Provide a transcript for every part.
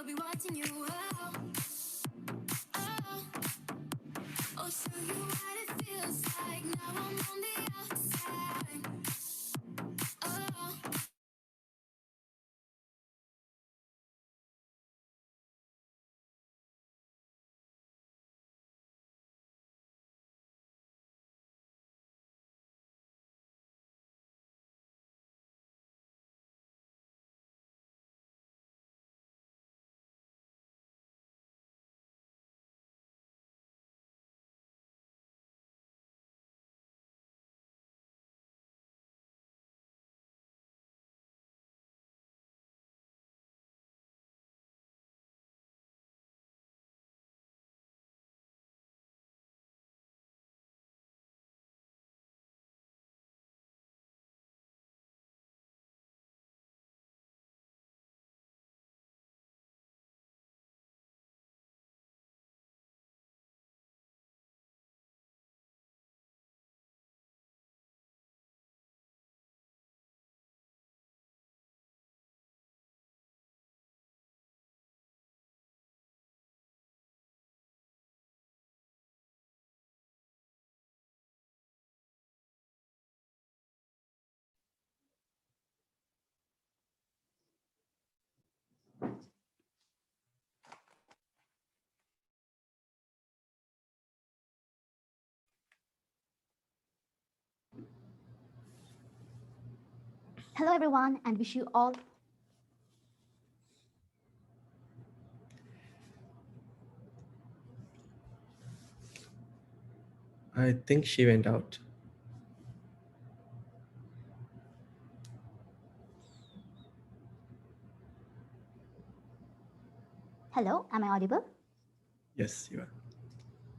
They'll be watching you. Oh, oh, I'll show you what it feels like. Now I'm on the outside. Oh. Hello, everyone, and wish you all. I think she went out. Hello, am I audible? Yes, you are.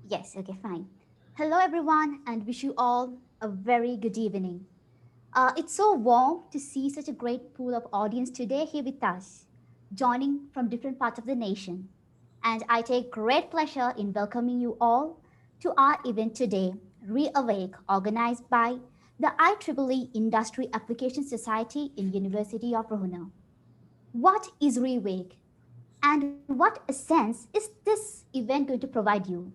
Yes, okay, fine. Hello, everyone, and wish you all a very good evening. It's so warm to see such a great pool of audience today here with us, joining from different parts of the nation. And I take great pleasure in welcoming you all to our event today, Reawake, organized by the IEEE Industry Application Society in University of Ruhuna. What is Reawake? And what essence is this event going to provide you?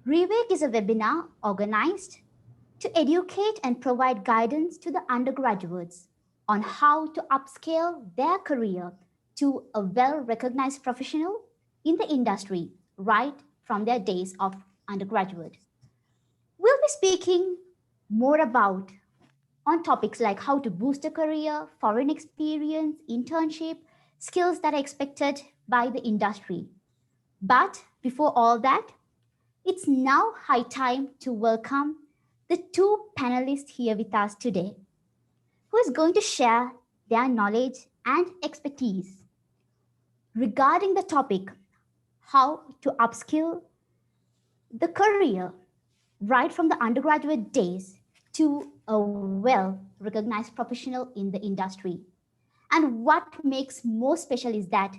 Rewake is a webinar organized to educate and provide guidance to the undergraduates on how to upscale their career to a well recognized professional in the industry right from their days of undergraduate. We'll be speaking more about on topics like how to boost a career, foreign experience, internship, skills that are expected by the industry. But before all that, it's now high time to welcome the two panelists here with us today, who is going to share their knowledge and expertise regarding the topic how to upskill the career right from the undergraduate days to a well recognized professional in the industry. And what makes more special is that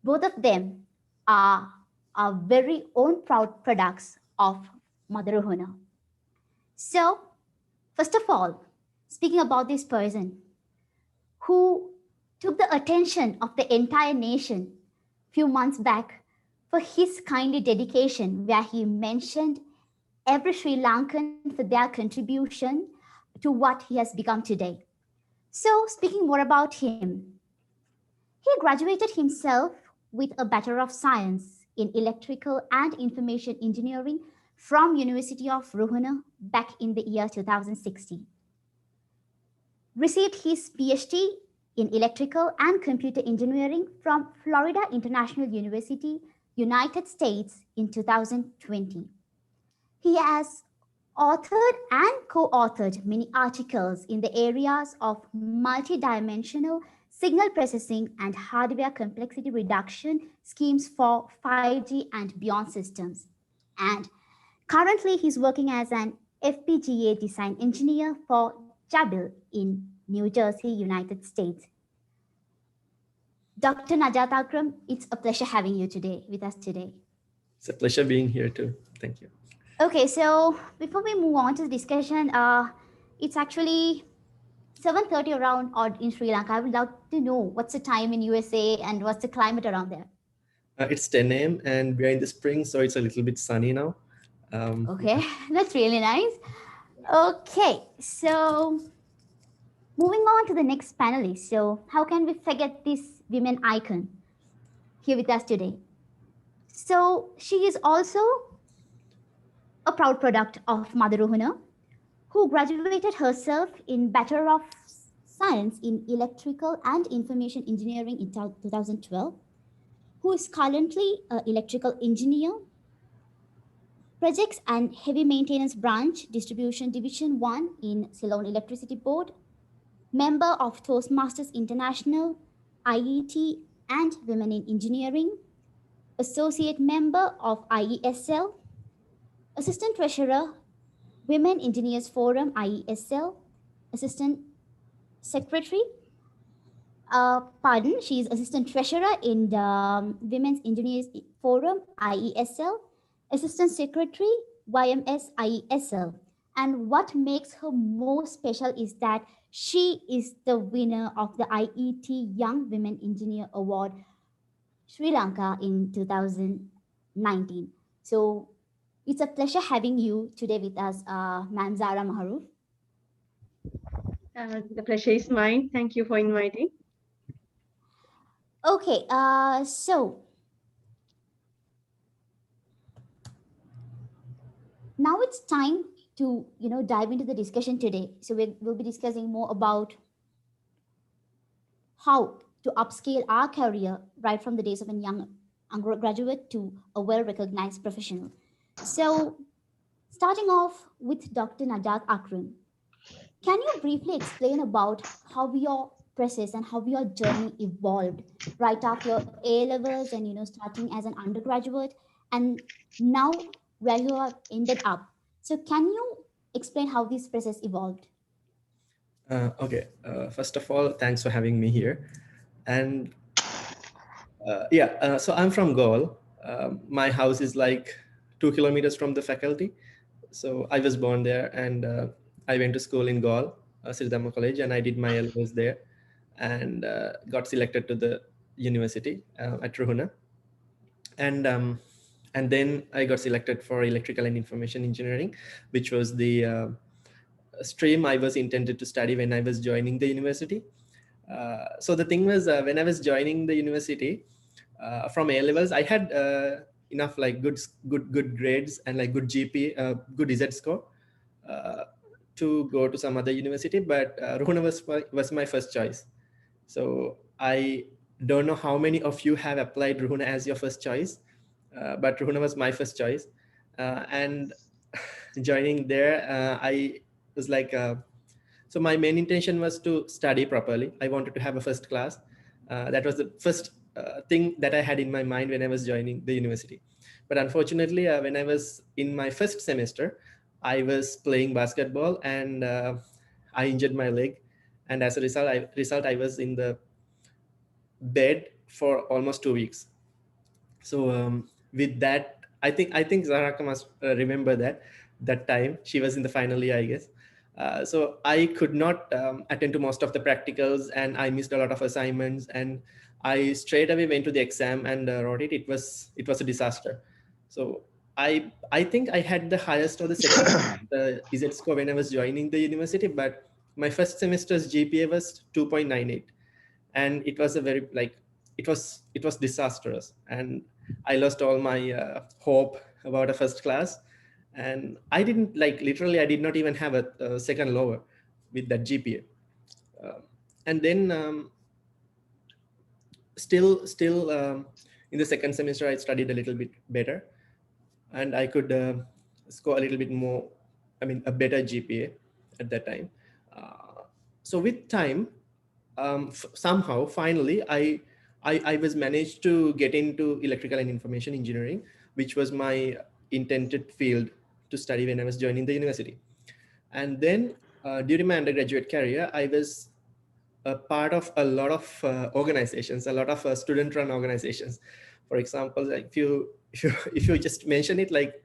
both of them are our very own proud products of Mother Ruhuna. So, first of all, speaking about this person who took the attention of the entire nation few months back for his kindly dedication, where he mentioned every Sri Lankan for their contribution to what he has become today. So, speaking more about him, he graduated himself with a Bachelor of Science in Electrical and Information Engineering from University of Ruhuna back in the year 2016. Received his PhD in Electrical and Computer Engineering from Florida International University, United States in 2020. He has authored and co-authored many articles in the areas of multidimensional signal processing and hardware complexity reduction schemes for 5G and beyond systems. And currently he's working as an FPGA design engineer for Jabil in New Jersey, United States. Dr. Najat Akram, it's a pleasure having you today with us today. It's a pleasure being here too. Thank you. Okay, so before we move on to the discussion, it's actually 7:30 around or in Sri Lanka. I would love to know what's the time in USA and what's the climate around there. It's 10 a.m. and we are in the spring, so it's a little bit sunny now. Okay, that's really nice. Okay, so moving on to the next panelist. So, how can we forget this women icon here with us today? So, she is also a proud product of Mother Ruhuna, who graduated herself in Bachelor of Science in Electrical and Information Engineering in 2012, who is currently an electrical engineer, projects and heavy maintenance branch, distribution division 1 in Ceylon Electricity Board, member of Toastmasters International, IET, and Women in Engineering, associate member of IESL, assistant treasurer, Women Engineers Forum, IESL, assistant secretary, she is assistant treasurer in the Women's Engineers Forum, IESL, assistant secretary, YMS, IESL. And what makes her most special is that she is the winner of the IET Young Women Engineer Award, Sri Lanka in 2019. So it's a pleasure having you today with us, Ma'am Zara Maharoof. The pleasure is mine. Thank you for inviting. Okay, so now it's time to dive into the discussion today. So we'll be discussing more about how to upscale our career right from the days of a young undergraduate to a well-recognized professional. So starting off with Dr. Najat Akram, can you briefly explain about how your process and how your journey evolved right after your A levels and starting as an undergraduate and now where you have ended up? So can you explain how this process evolved? Okay. First of all, thanks for having me here. And so I'm from Gaul. My house is like 2 kilometers from the faculty. So I was born there, and I went to school in Gaul, Siridhamma College, and I did my levels there, and got selected to the university at Ruhuna. And then I got selected for electrical and information engineering, which was the stream I was intended to study when I was joining the university. So the thing was, when I was joining the university from A levels, I had enough like good grades and like good GP, good Z score to go to some other university. But Ruhuna was my first choice. So I don't know how many of you have applied Ruhuna as your first choice, but Ruhuna was my first choice. And joining there, I was like, so my main intention was to study properly. I wanted to have a first class. That was the first thing that I had in my mind when I was joining the university. But unfortunately, when I was in my first semester, I was playing basketball and I injured my leg. And as a result, I was in the bed for almost 2 weeks. So with that, I think Zaraka must remember that time she was in the final year, I guess. So I could not attend to most of the practicals, and I missed a lot of assignments. And I straight away went to the exam and wrote it. It was a disaster. So I think I had the highest or the second the Z score when I was joining the university, but my first semester's GPA was 2.98, and it was a very it was disastrous, and I lost all my hope about a first class. And I didn't literally I did not even have a second lower with that GPA. And then still in the second semester I studied a little bit better, and I could score a little bit more, a better GPA at that time. So with time, somehow finally I was managed to get into electrical and information engineering, which was my intended field to study when I was joining the university. And then during my undergraduate career, I was a part of a lot of organizations, a lot of student-run organizations. For example, like if you just mention it, like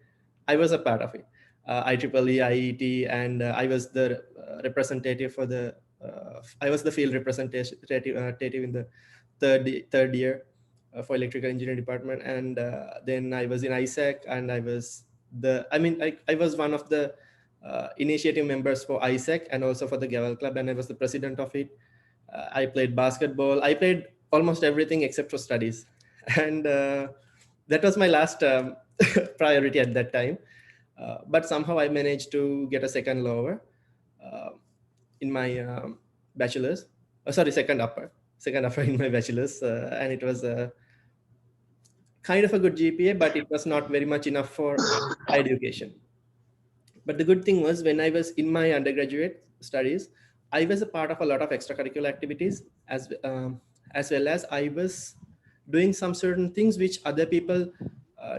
I was a part of it, IEEE, IET, and I was the representative for the I was the field representative in the third year for electrical engineering department, and then I was in ISAC, and I was one of the initiative members for ISAC and also for the Gavel Club, and I was the president of it. I played basketball. I played almost everything except for studies, and that was my last priority at that time. But somehow I managed to get a second lower uh, in my bachelor's. Sorry, second upper in my bachelor's, and it was kind of a good GPA, but it was not very much enough for higher education. But the good thing was, when I was in my undergraduate studies, I was a part of a lot of extracurricular activities, as well as I was doing some certain things which other people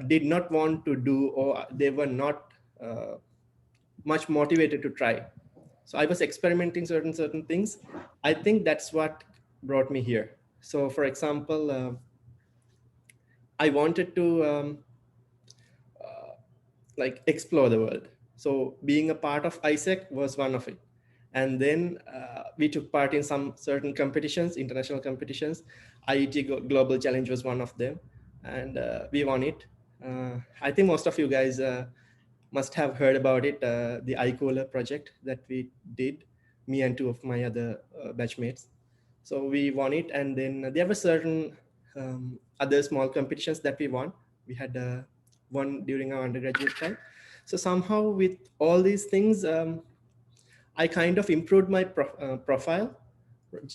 did not want to do, or they were not much motivated to try. So I was experimenting certain things. I think that's what brought me here. So for example, I wanted to like explore the world. So being a part of ISEC was one of it. And then we took part in some certain competitions, international competitions. Global Challenge was one of them, and we won it. I think most of you guys must have heard about it, the IEEE project that we did, me and two of my other batchmates. So we won it, and then there were certain other small competitions that we won. We had won during our undergraduate time. So somehow with all these things, I kind of improved my profile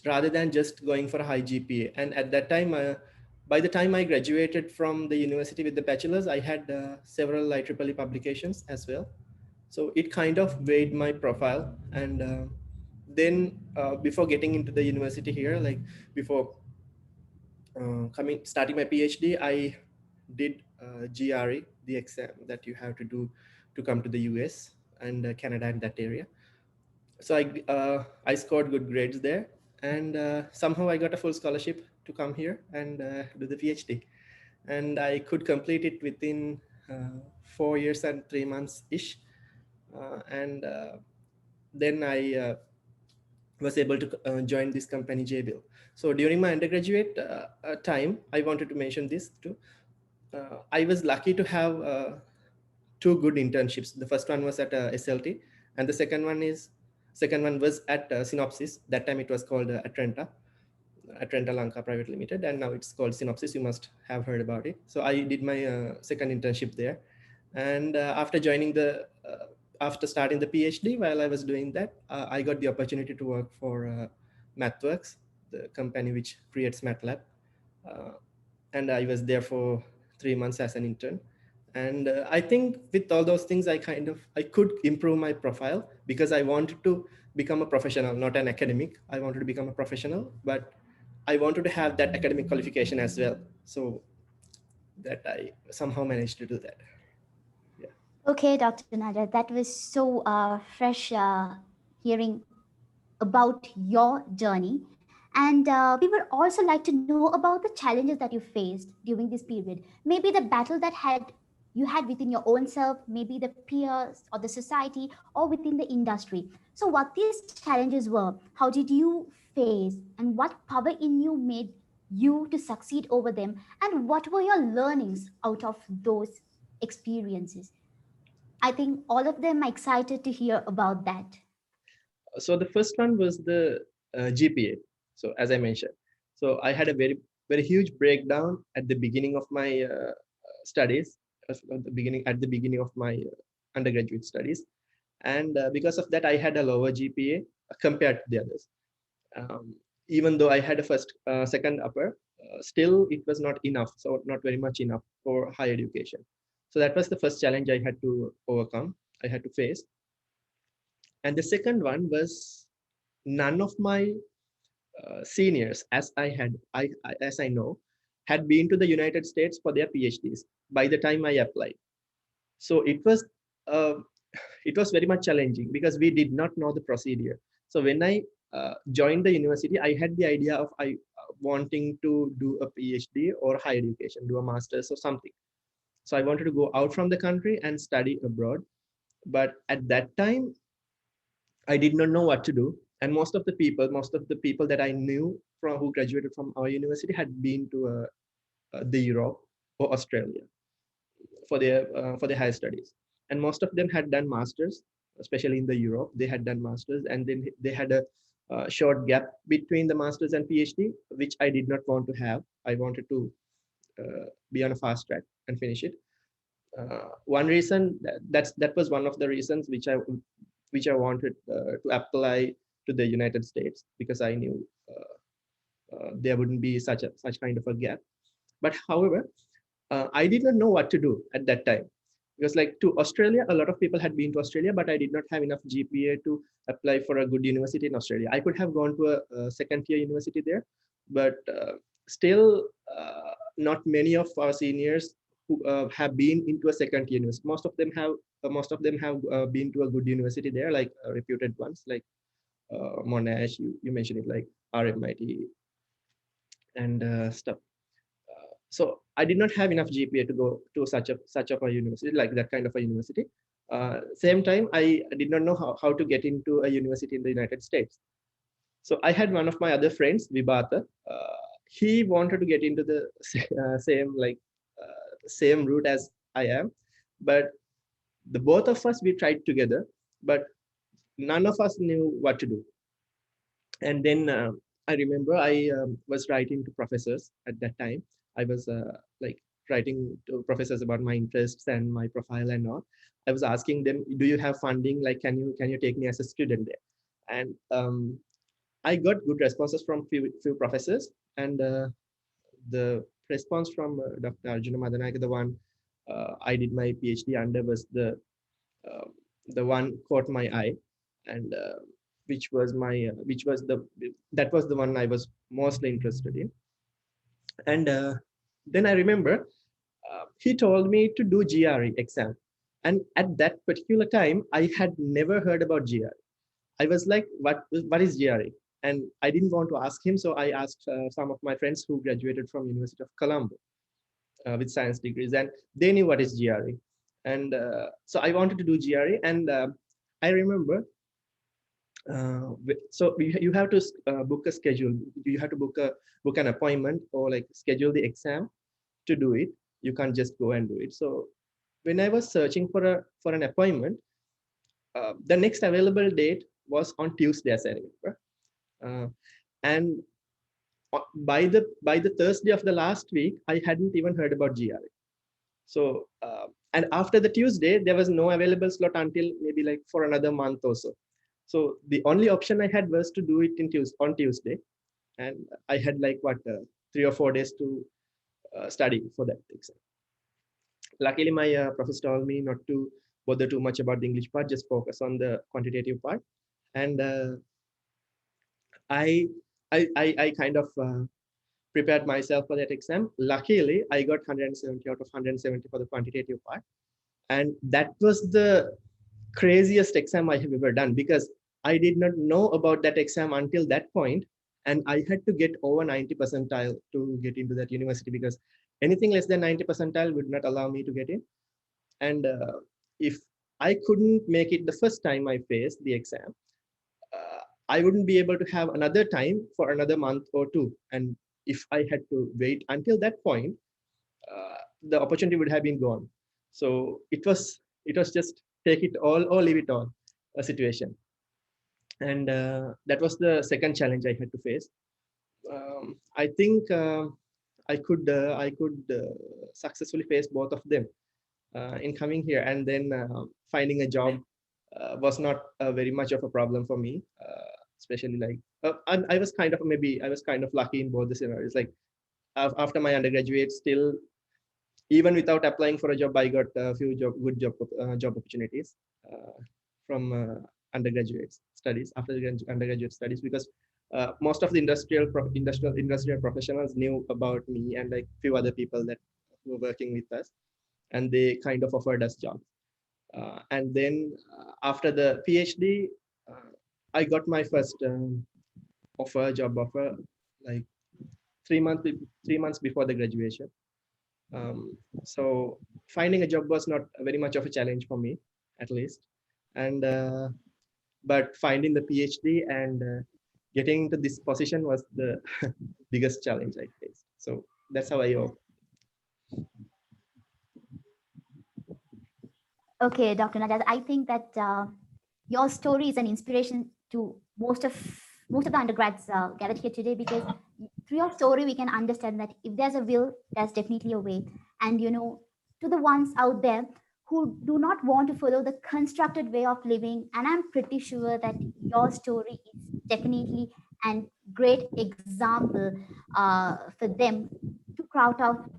rather than just going for a high GPA. And at that time, by the time I graduated from the university with the bachelor's, I had several IEEE publications as well. So it kind of weighed my profile. And then before getting into the university here, like before starting my PhD, I did GRE, the exam that you have to do to come to the US and Canada and that area. So I scored good grades there, and somehow I got a full scholarship to come here and do the PhD, and I could complete it within 4 years and 3 months ish, and then I was able to join this company JBill. So during my undergraduate time, I wanted to mention this too. I was lucky to have two good internships. The first one was at SLT, and the second one was at Synopsys. That time it was called Atrenta Lanka Private Limited, and now it's called Synopsys. You must have heard about it. So I did my second internship there, and after starting the PhD, while I was doing that, I got the opportunity to work for MathWorks, the company which creates MATLAB, and I was there for 3 months as an intern. And I think with all those things, I could improve my profile because I wanted to become a professional, not an academic. I wanted to become a professional, but I wanted to have that academic qualification as well. So that I somehow managed to do that. Yeah. Okay, Dr. Nadia, that was so fresh hearing about your journey. And we would also like to know about the challenges that you faced during this period. Maybe the battle that you had within your own self, maybe the peers or the society or within the industry. So what these challenges were, how did you face, and what power in you made you to succeed over them, and what were your learnings out of those experiences? I think all of them are excited to hear about that. So the first one was the GPA. So as I mentioned, so I had a very huge breakdown at the beginning of my studies, at the beginning of my undergraduate studies, and because of that, I had a lower GPA compared to the others. Even though I had a second upper, still it was not enough. So not very much enough for higher education. So that was the first challenge I had to overcome. I had to face. And the second one was none of my seniors, as I know, had been to the United States for their PhDs by the time I applied. So uh, it was very much challenging because we did not know the procedure. So when I joined the university, I had the idea of I wanting to do a PhD or higher education, do a master's or something. So I wanted to go out from the country and study abroad. But at that time, I did not know what to do. And most of the people that I knew from who graduated from our university had been to the Europe or Australia for their higher studies, and most of them had done masters, especially in the Europe. They had done masters, and then they had a short gap between the masters and PhD, which I did not want to have. I wanted to be on a fast track and finish it. One reason that was one of the reasons which I wanted to apply to the United States, because I knew there wouldn't be such kind of a gap. But however, I did not know what to do at that time, because like to Australia, a lot of people had been to Australia, but I did not have enough GPA to apply for a good university in Australia. I could have gone to a second tier university there, but still not many of our seniors who have been into a second tier university. Most of them have been to a good university there, like reputed ones like Monash. You mentioned it, like RMIT and stuff. So I did not have enough GPA to go to such of a university, like that kind of a university. Same time, I did not know how to get into a university in the United States. So I had one of my other friends, Vibata. He wanted to get into the same route as I am, but the both of us, we tried together, but none of us knew what to do. And then I remember I was writing to professors at that time. I was like writing to professors about my interests and my profile and all. I was asking them, do you have funding, like can you take me as a student there? And I got good responses from few professors. And the response from Dr. Arjuna Madanayake, the one I did my PhD under, was uh, the one caught my eye. And which was the that was the one I was mostly interested in. And then I remember he told me to do GRE exam, and at that particular time I had never heard about GRE. I was like, what is GRE? And I didn't want to ask him, so I asked some of my friends who graduated from University of Colombo with science degrees, and they knew what is GRE. And so I wanted to do GRE. And I remember so you have to book a schedule. You have to book an appointment, or like schedule the exam to do it. You can't just go and do it. So when I was searching for an appointment, the next available date was on Tuesday, as I remember. And by the Thursday of the last week, I hadn't even heard about GRE. So and after the Tuesday, there was no available slot until maybe like for another month or so. So the only option I had was to do it on Tuesday, and I had like 3 or 4 days to study for that exam. Luckily, my professor told me not to bother too much about the English part, just focus on the quantitative part. And I, I kind of prepared myself for that exam. Luckily, I got 170 out of 170 for the quantitative part, and that was the craziest exam I have ever done, because I did not know about that exam until that point, and I had to get over 90 percentile to get into that university, because anything less than 90 percentile would not allow me to get in. And if I couldn't make it the first time I faced the exam, I wouldn't be able to have another time for another month or two. And if I had to wait until that point, the opportunity would have been gone. So it was just take it all or leave it all a situation. And that was the second challenge I had to face. I think I could successfully face both of them in coming here, and then finding a job was not very much of a problem for me, especially like I was kind of lucky in both the scenarios. Like after my undergraduate, still even without applying for a job, I got a few good job opportunities from undergraduate studies, after the undergraduate studies, because most of the industrial professionals knew about me and like few other people that were working with us, and they kind of offered us jobs. And then after the PhD, I got my first job offer, like 3 months before the graduation. So finding a job was not very much of a challenge for me, at least. And but finding the PhD and getting into this position was the biggest challenge I faced. So that's how I hope. Okay, Dr. Najat, I think that your story is an inspiration to most of the undergrads gathered here today, because through your story we can understand that if there's a will, there's definitely a way. And to the ones out there who do not want to follow the constructed way of living, and I'm pretty sure that your story is definitely a great example for them to crowd out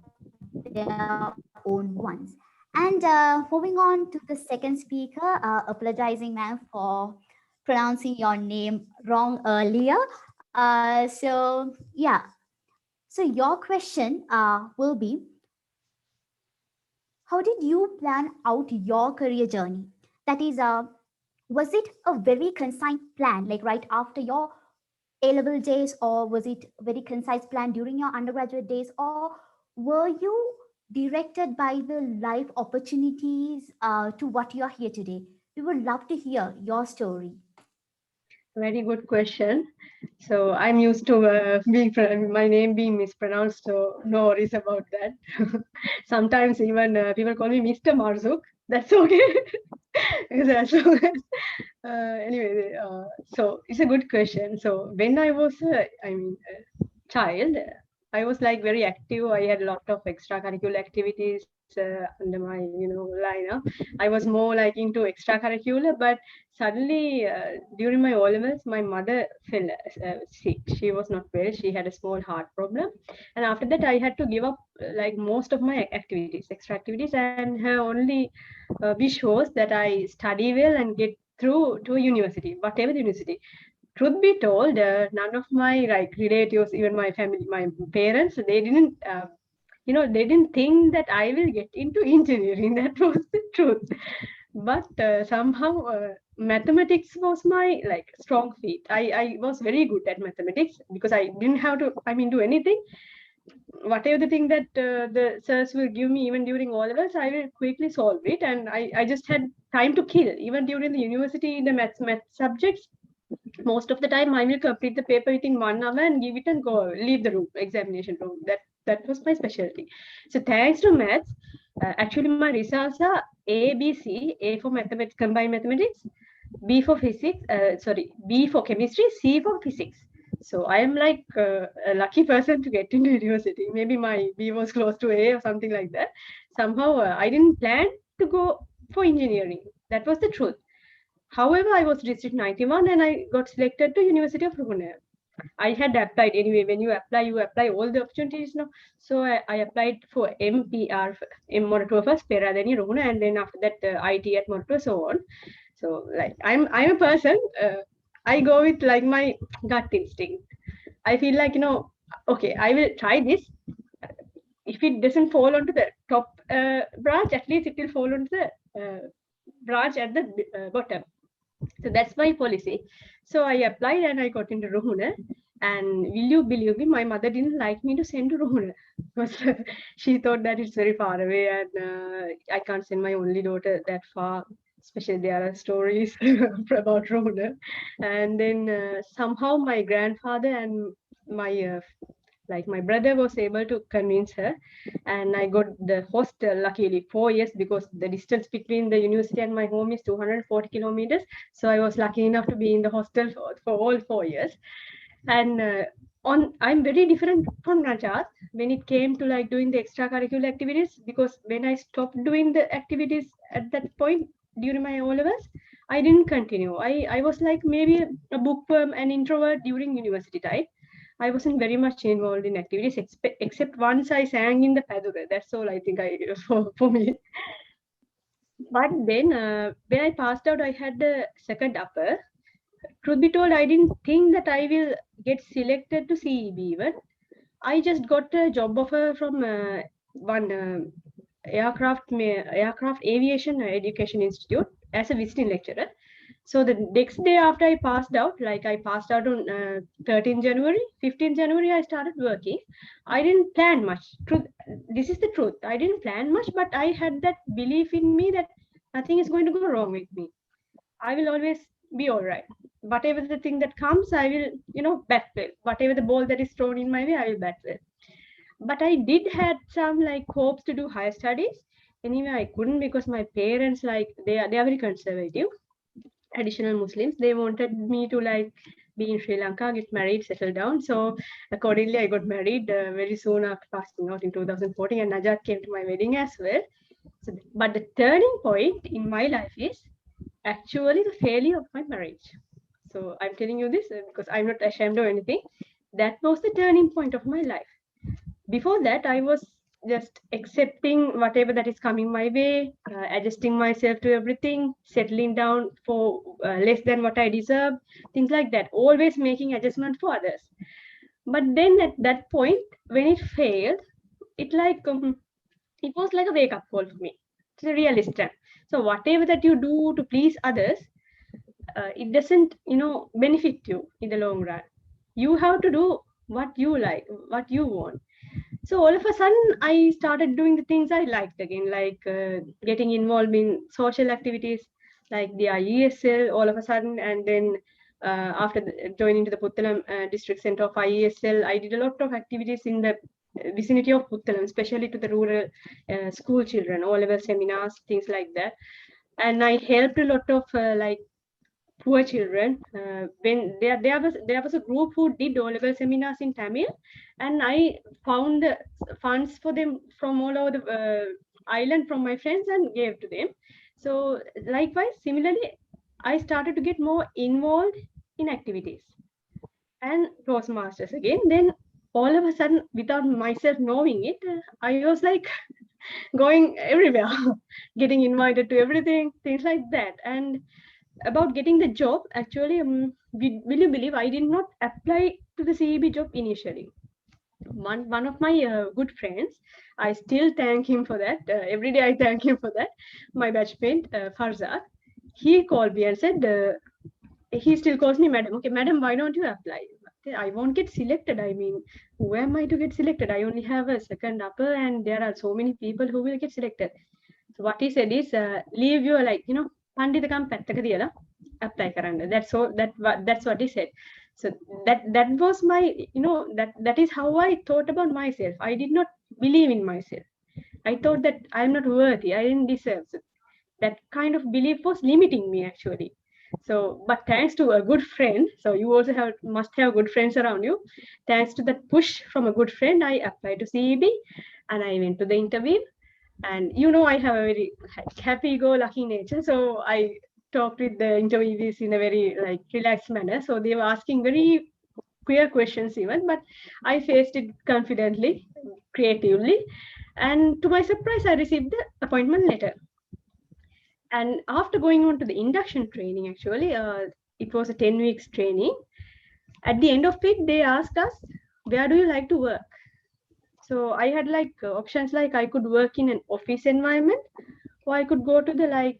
their own ones. And moving on to the second speaker, apologizing, ma'am, for pronouncing your name wrong earlier. So your question will be, how did you plan out your career journey? That is, was it a very concise plan, like right after your A-level days, or was it a very concise plan during your undergraduate days, or were you directed by the life opportunities to what you are here today? We would love to hear your story. Very good question. So I'm used to my name being mispronounced, so no worries about that. Sometimes even people call me Mr. Marzuk. That's okay. As long as, anyway, so it's a good question. So when I was, child, I was like very active. I had a lot of extracurricular activities under my, lineup. I was more like into extracurricular, but suddenly during my O-levels, my mother fell sick. She was not well. She had a small heart problem, and after that, I had to give up like most of my activities, extra activities, and her only wish was that I study well and get through to a university, whatever the university. Truth be told, none of my like relatives, even my family, my parents, they didn't, they didn't think that I will get into engineering. That was the truth. But somehow, mathematics was my like strong feat. I was very good at mathematics because I didn't have to, do anything. Whatever the thing that the sirs will give me, even during all levels, I will quickly solve it, and I just had time to kill. Even during the university, the math subjects, most of the time I will complete the paper within 1 hour and give it and go leave the room, examination room. That was my specialty. So thanks to maths, actually my results are A, B, C. A for mathematics, combined mathematics, B for physics, B for chemistry, C for physics. So I am like a lucky person to get into university. Maybe my B was close to A or something like that. Somehow I didn't plan to go for engineering. That was the truth. However, I was district 91 and I got selected to University of Ruhuna. I had applied anyway. When you apply all the opportunities now. So I applied for MPR, M Moratua first, Peradeni Ruhuna, and then after that IT at Moratua, so on. So like I'm a person. I go with like my gut instinct. I feel like okay, I will try this. If it doesn't fall onto the top branch, at least it will fall onto the branch at the bottom. So that's my policy. So I applied and I got into Ruhuna. And will you believe me, my mother didn't like me to send to Ruhuna because she thought that it's very far away and I can't send my only daughter that far. Especially there are stories about Ruhuna. And then somehow my grandfather and my brother was able to convince her, and I got the hostel luckily 4 years, because the distance between the university and my home is 240 kilometers. So I was lucky enough to be in the hostel for all 4 years. And I'm very different from Najat when it came to like doing the extracurricular activities, because when I stopped doing the activities at that point during my O levels, I didn't continue. I was like maybe a bookworm and introvert during university time. I wasn't very much involved in activities, except once I sang in the Padura. That's all I think for me. But then when I passed out, I had the second upper. Truth be told, I didn't think that I will get selected to CEB even. I just got a job offer from one aircraft aviation education institute as a visiting lecturer. So the next day after I passed out, like I passed out on 13 January, 15 January, I started working. I didn't plan much. This is the truth. I didn't plan much, but I had that belief in me that nothing is going to go wrong with me. I will always be all right. Whatever the thing that comes, I will, bat well. Whatever the ball that is thrown in my way, I will bat well. But I did had some like hopes to do higher studies. Anyway, I couldn't because my parents, like, they are very conservative, traditional Muslims. They wanted me to like be in Sri Lanka, get married, settle down. So accordingly, I got married very soon after passing out in 2014, and Najat came to my wedding as well. So, but the turning point in my life is actually the failure of my marriage. So I'm telling you this because I'm not ashamed of anything. That was the turning point of my life. Before that, I was just accepting whatever that is coming my way, adjusting myself to everything, settling down for less than what I deserve, things like that, always making adjustment for others. But then at that point, when it failed, it like it was like a wake up call for me. It's a realist trap. So whatever that you do to please others, it doesn't, benefit you in the long run. You have to do what you like, what you want. So all of a sudden, I started doing the things I liked again, like getting involved in social activities like the IESL all of a sudden. And then after joining to the Puttalam district center of IESL, I did a lot of activities in the vicinity of Puttalam, especially to the rural school children, all-level seminars, things like that. And I helped a lot of like poor children. When there was a group who did O-level seminars in Tamil, and I found the funds for them from all over the island from my friends and gave to them. So likewise, similarly, I started to get more involved in activities and Toastmasters again. Then all of a sudden, without myself knowing it, I was like going everywhere, getting invited to everything, things like that. And about getting the job, actually, will you believe I did not apply to the CEB job initially. One of my good friends, I still thank him for that. Every day I thank him for that. My batchmate, Farzad, he called me and said, he still calls me madam. Okay, madam, why don't you apply? I won't get selected. I mean, who am I to get selected? I only have a second upper, and there are so many people who will get selected. So what he said is, leave your like, pandithakam pattaka diyala apply karanda. That's what he said. So that was my, that is how I thought about myself. I did not believe in myself. I thought that I'm not worthy. I didn't deserve. So that kind of belief was limiting me actually. So, but thanks to a good friend, so you also must have good friends around you. Thanks to that push from a good friend, I applied to CEB and I went to the interview. And I have a very happy-go-lucky nature, so I talked with the interviewees in a very like relaxed manner. So they were asking very queer questions even, but I faced it confidently, creatively, and to my surprise, I received the appointment letter. And after going on to the induction training, actually, it was a 10 weeks training. At the end of it, they asked us, where do you like to work? So I had like options like I could work in an office environment, or I could go to the like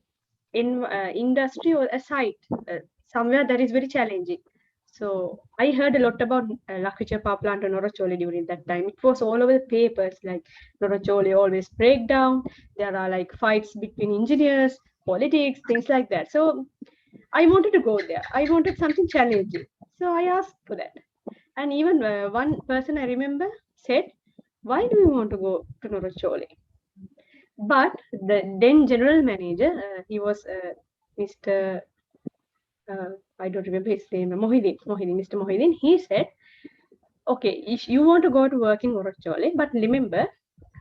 in industry or a site somewhere that is very challenging. So I heard a lot about Lakwicha power plant and Noracholi during that time. It was all over the papers, like Noracholi always break down. There are like fights between engineers, politics, things like that. So I wanted to go there. I wanted something challenging. So I asked for that. And even one person I remember said, why do you want to go to Noracholi? But the then general manager, he was Mr. I don't remember his name, Mr. Mohidin. He said, okay, if you want to go to work in Noracholi, but remember,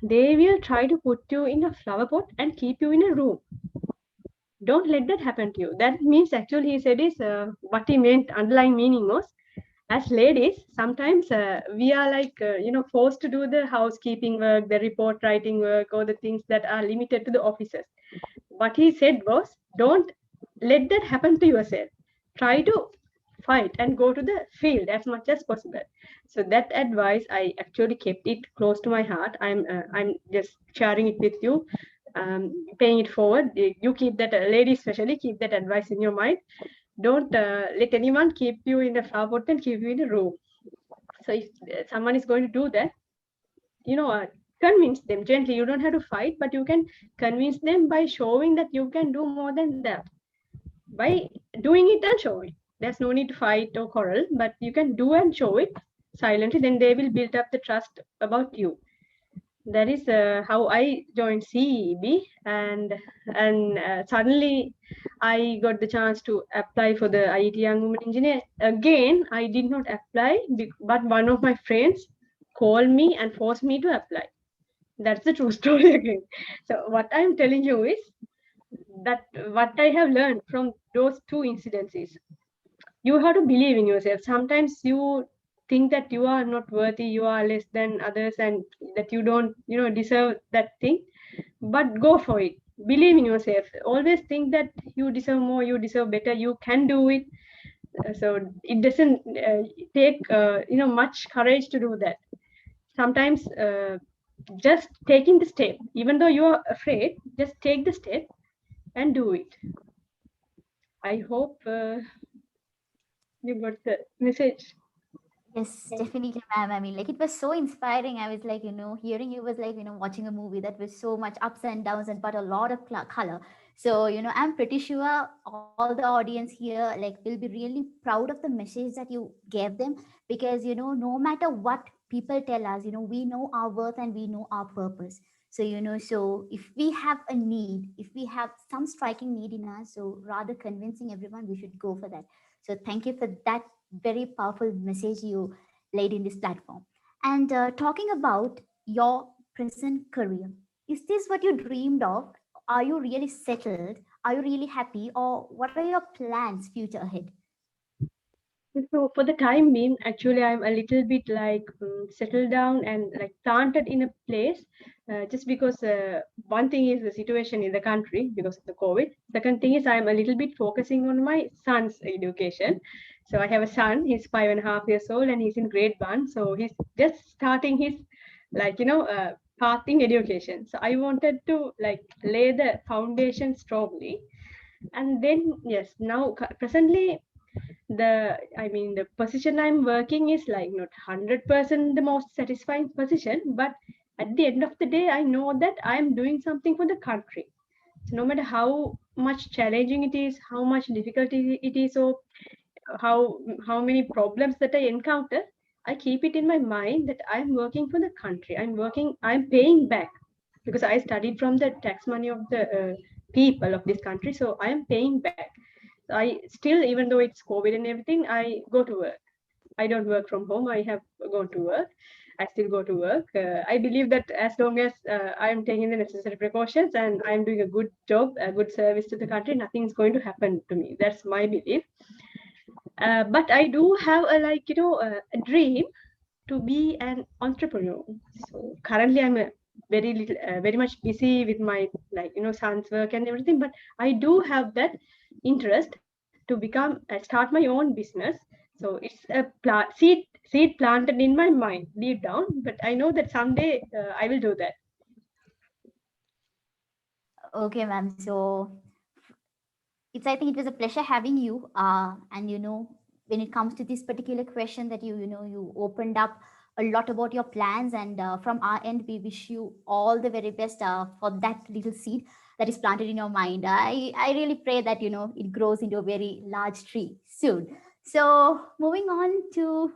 they will try to put you in a flower pot and keep you in a room. Don't let that happen to you. That means actually he said is what he meant, underlying meaning was, as ladies, sometimes we are like, forced to do the housekeeping work, the report writing work, or the things that are limited to the offices. What he said was, don't let that happen to yourself. Try to fight and go to the field as much as possible. So that advice, I actually kept it close to my heart. I'm just sharing it with you, paying it forward. You keep that, ladies especially, keep that advice in your mind. Don't let anyone keep you in a flower pot and keep you in a room. So if someone is going to do that, convince them gently. You don't have to fight, but you can convince them by showing that you can do more than that. By doing it and show it. There's no need to fight or quarrel, but you can do and show it silently. Then they will build up the trust about you. That is how I joined CEB, and suddenly I got the chance to apply for the IET Young Women Engineer. Again, I did not apply, but one of my friends called me and forced me to apply. That's the true story again. So what I'm telling you is that what I have learned from those two incidents is you have to believe in yourself. Sometimes you think that you are not worthy, you are less than others, and that you don't, deserve that thing. But go for it. Believe in yourself. Always think that you deserve more, you deserve better, you can do it. So it doesn't take much courage to do that. Sometimes just taking the step, even though you are afraid, just take the step and do it. I hope you got the message. Yes, definitely, ma'am. I mean, like, it was so inspiring. I was like, hearing you was like, watching a movie that was so much ups and downs and but a lot of color. So, I'm pretty sure all the audience here, like, will be really proud of the message that you gave them, because, no matter what people tell us, we know our worth and we know our purpose. So, so if we have a need, if we have some striking need in us, so rather convincing everyone, we should go for that. So, thank you for that very powerful message you laid in this platform. And talking about your present career, is this what you dreamed of? Are you really settled? Are you really happy? Or what are your plans future ahead? So for the time being, actually, I'm a little bit like settled down and like planted in a place, just because one thing is the situation in the country because of the COVID. Second thing is I'm a little bit focusing on my son's education. So I have a son. He's 5.5 years old and he's in grade one. So he's just starting his like pathing education. So I wanted to like lay the foundation strongly, and then yes, now presently the position I'm working is like not 100% the most satisfying position, but at the end of the day I know that I'm doing something for the country. So no matter how much challenging it is, how much difficulty it is, or how many problems that I encounter, I keep it in my mind that I'm working for the country. I'm paying back because I studied from the tax money of the people of this country, so I am paying back. I still, even though it's COVID and everything, I go to work. I don't work from home. I have gone to work. I still go to work. I believe that as long as I am taking the necessary precautions and I am doing a good job, a good service to the country, nothing is going to happen to me. That's my belief. But I do have a dream to be an entrepreneur. So currently, I'm a very much busy with my son's work and everything. But I do have that interest to start my own business. So it's a seed planted in my mind deep down. But I know that someday I will do that. Okay, ma'am. So I think it was a pleasure having you. And when it comes to this particular question that you opened up a lot about your plans, and from our end, we wish you all the very best for that little seed that is planted in your mind. I really pray that it grows into a very large tree soon. So moving on to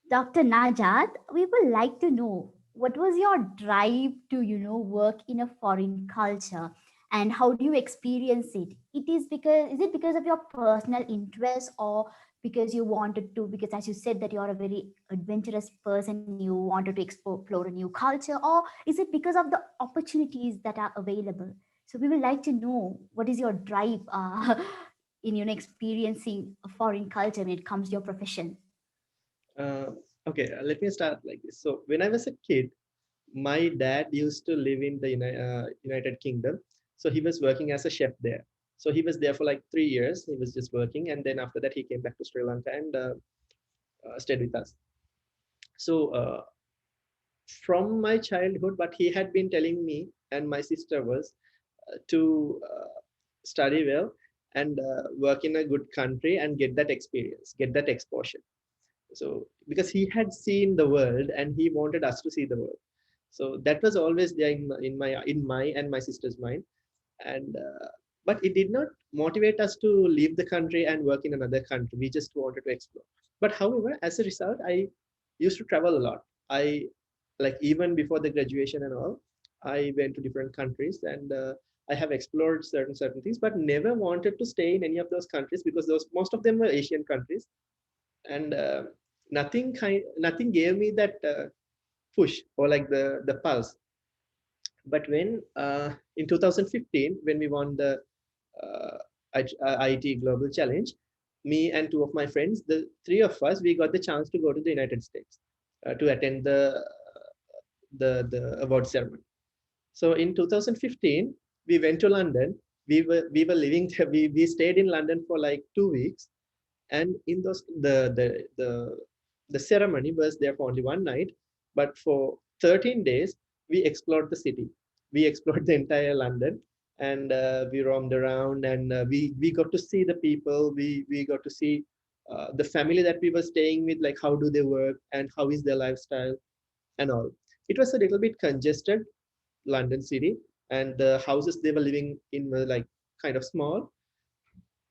Dr. Najat, we would like to know what was your drive to, work in a foreign culture, and how do you experience it? Is it because of your personal interest, or because you wanted to, because as you said that you're a very adventurous person, you wanted to explore a new culture, or is it because of the opportunities that are available? So we would like to know what is your drive in experiencing a foreign culture when it comes to your profession. Uh, okay, let me start like this. So when I was a kid, my dad used to live in the United Kingdom. So he was working as a chef there. So he was there for like 3 years. He was just working, and then after that he came back to Sri Lanka and stayed with us. So from my childhood, but he had been telling me and my sister was to study well and work in a good country and get that experience, get that exposure. So because he had seen the world and he wanted us to see the world, so that was always there in my and my sister's mind. And but it did not motivate us to leave the country and work in another country. We just wanted to explore. But however, as a result, I used to travel a lot. I like even before the graduation and all, I went to different countries, and I have explored certain things, but never wanted to stay in any of those countries because those most of them were Asian countries, and nothing gave me that push or like the pulse. But when in 2015, when we won the uh, IEEE Global Challenge, me and two of my friends, the three of us, we got the chance to go to the United States to attend the award ceremony. So in 2015, we went to London. We were living there. We stayed in London for like 2 weeks, and in those the ceremony was there for only one night, but for 13 days we explored the city. We explored the entire London, and we roamed around, and we got to see the people. We got to see the family that we were staying with, like how do they work and how is their lifestyle and all. It was a little bit congested, London city, and the houses they were living in were like kind of small.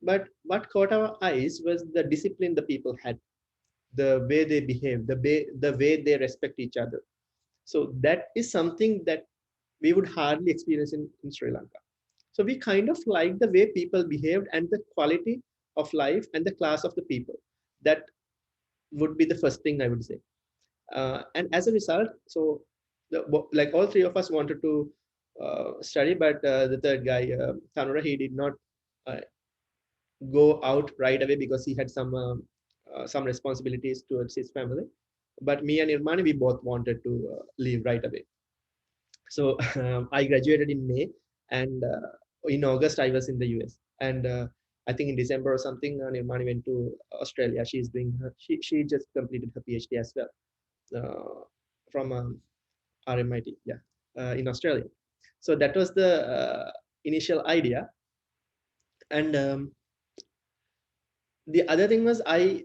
But what caught our eyes was the discipline the people had, the way they behave, the way they respect each other. So that is something that we would hardly experience in Sri Lanka. So we kind of like the way people behaved and the quality of life and the class of the people. That would be the first thing I would say. And as a result, so like all three of us wanted to study, but the third guy, Tanura, he did not uh, go out right away because he had some responsibilities towards his family. But me and Irmani, we both wanted to leave right away. So I graduated in May, and in August I was in the US. And I think in December or something, Nirmani went to Australia. She's doing she just completed her PhD as well from RMIT, yeah, in Australia. So that was the initial idea. And the other thing was I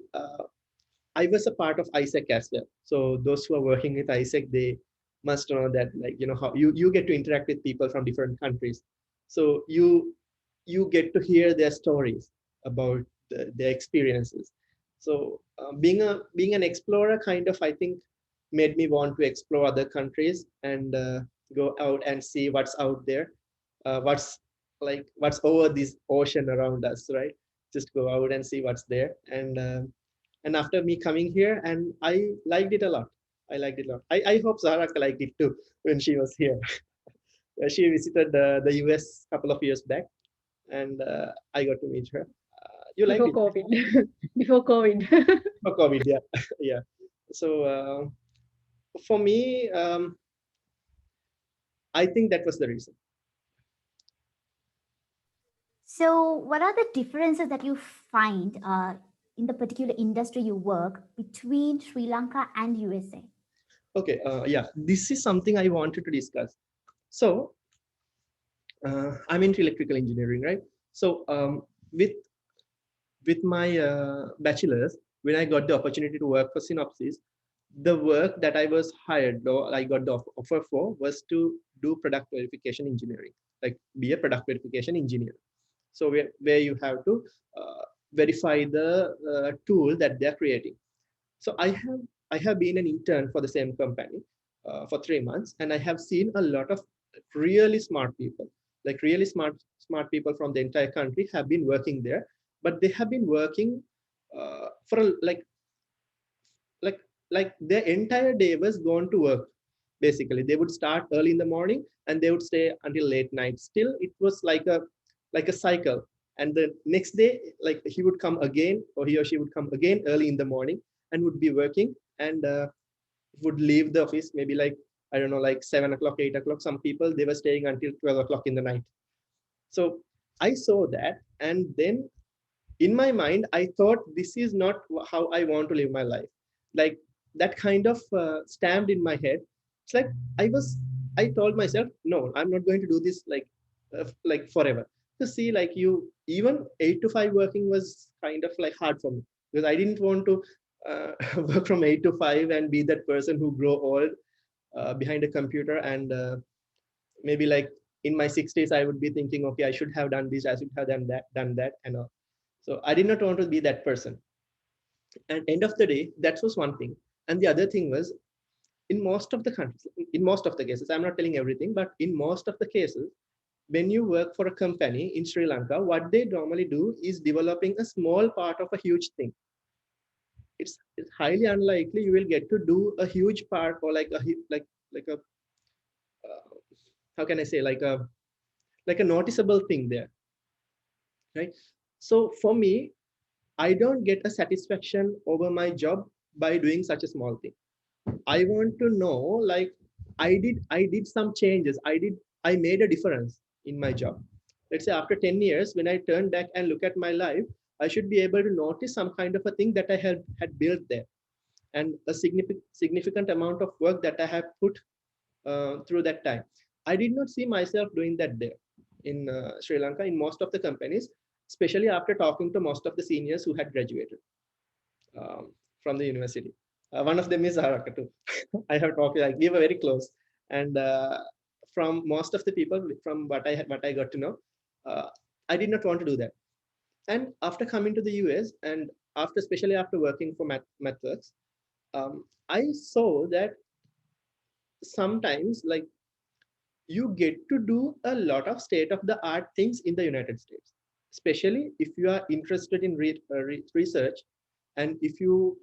was a part of ISEC as well. So those who are working with ISEC, they must know that, like, you know, how you get to interact with people from different countries. So you get to hear their stories about their experiences. So being an explorer kind of, I think, made me want to explore other countries and go out and see what's out there, what's over this ocean around us, right? Just go out and see what's there. And after me coming here, and I liked it a lot. I liked it a lot. I hope Zahra liked it too when she was here. She visited the US a couple of years back, and I got to meet her. You liked Before it COVID. Before COVID. for COVID, yeah, yeah. So for me, I think that was the reason. So, what are the differences that you find in the particular industry you work between Sri Lanka and USA? Okay, yeah, this is something I wanted to discuss. So I'm into electrical engineering, right? So with my bachelor's, when I got the opportunity to work for Synopsys, the work that I was hired or I got the offer for was to do product verification engineering, like be a product verification engineer. So where you have to verify the tool that they're creating. So I have been an intern for the same company for 3 months, and I have seen a lot of really smart people, like really smart people from the entire country have been working there, but they have been working for like like their entire day was gone to work. Basically, they would start early in the morning and they would stay until late night. Still, it was like a cycle. And the next day, like he would come again, or he or she would come again early in the morning and would be working, and would leave the office maybe like, I don't know, like 7 o'clock, 8 o'clock. Some people, they were staying until 12 o'clock in the night. So I saw that, and then in my mind I thought, this is not how I want to live my life. Like that kind of stamped in my head. It's like I told myself, no, I'm not going to do this like forever. To see, like, you even 8 to 5 working was kind of like hard for me, because I didn't want to work from 8 to 5 and be that person who grow old behind a computer and maybe like in my 60s, I would be thinking, okay, I should have done this, I should have done that, and all. So I did not want to be that person. And end of the day, that was one thing. And the other thing was, in most of the countries, in most of the cases, I'm not telling everything, but in most of the cases, when you work for a company in Sri Lanka, what they normally do is developing a small part of a huge thing. It's highly unlikely you will get to do a huge part, or like a how can I say, like a noticeable thing there, right? So for me, I don't get a satisfaction over my job by doing such a small thing. I want to know, like, I did some changes. I made a difference in my job. Let's say after 10 years, when I turn back and look at my life, I should be able to notice some kind of a thing that I had built there, and a significant amount of work that I have put through that time. I did not see myself doing that there in Sri Lanka, in most of the companies, especially after talking to most of the seniors who had graduated from the university. One of them is Haraka too. I have talked, like, we were very close. And from most of the people, from what I got to know, I did not want to do that. And after coming to the US, and especially after working for MathWorks, I saw that sometimes, like, you get to do a lot of state of the art things in the United States, especially if you are interested in research, and if you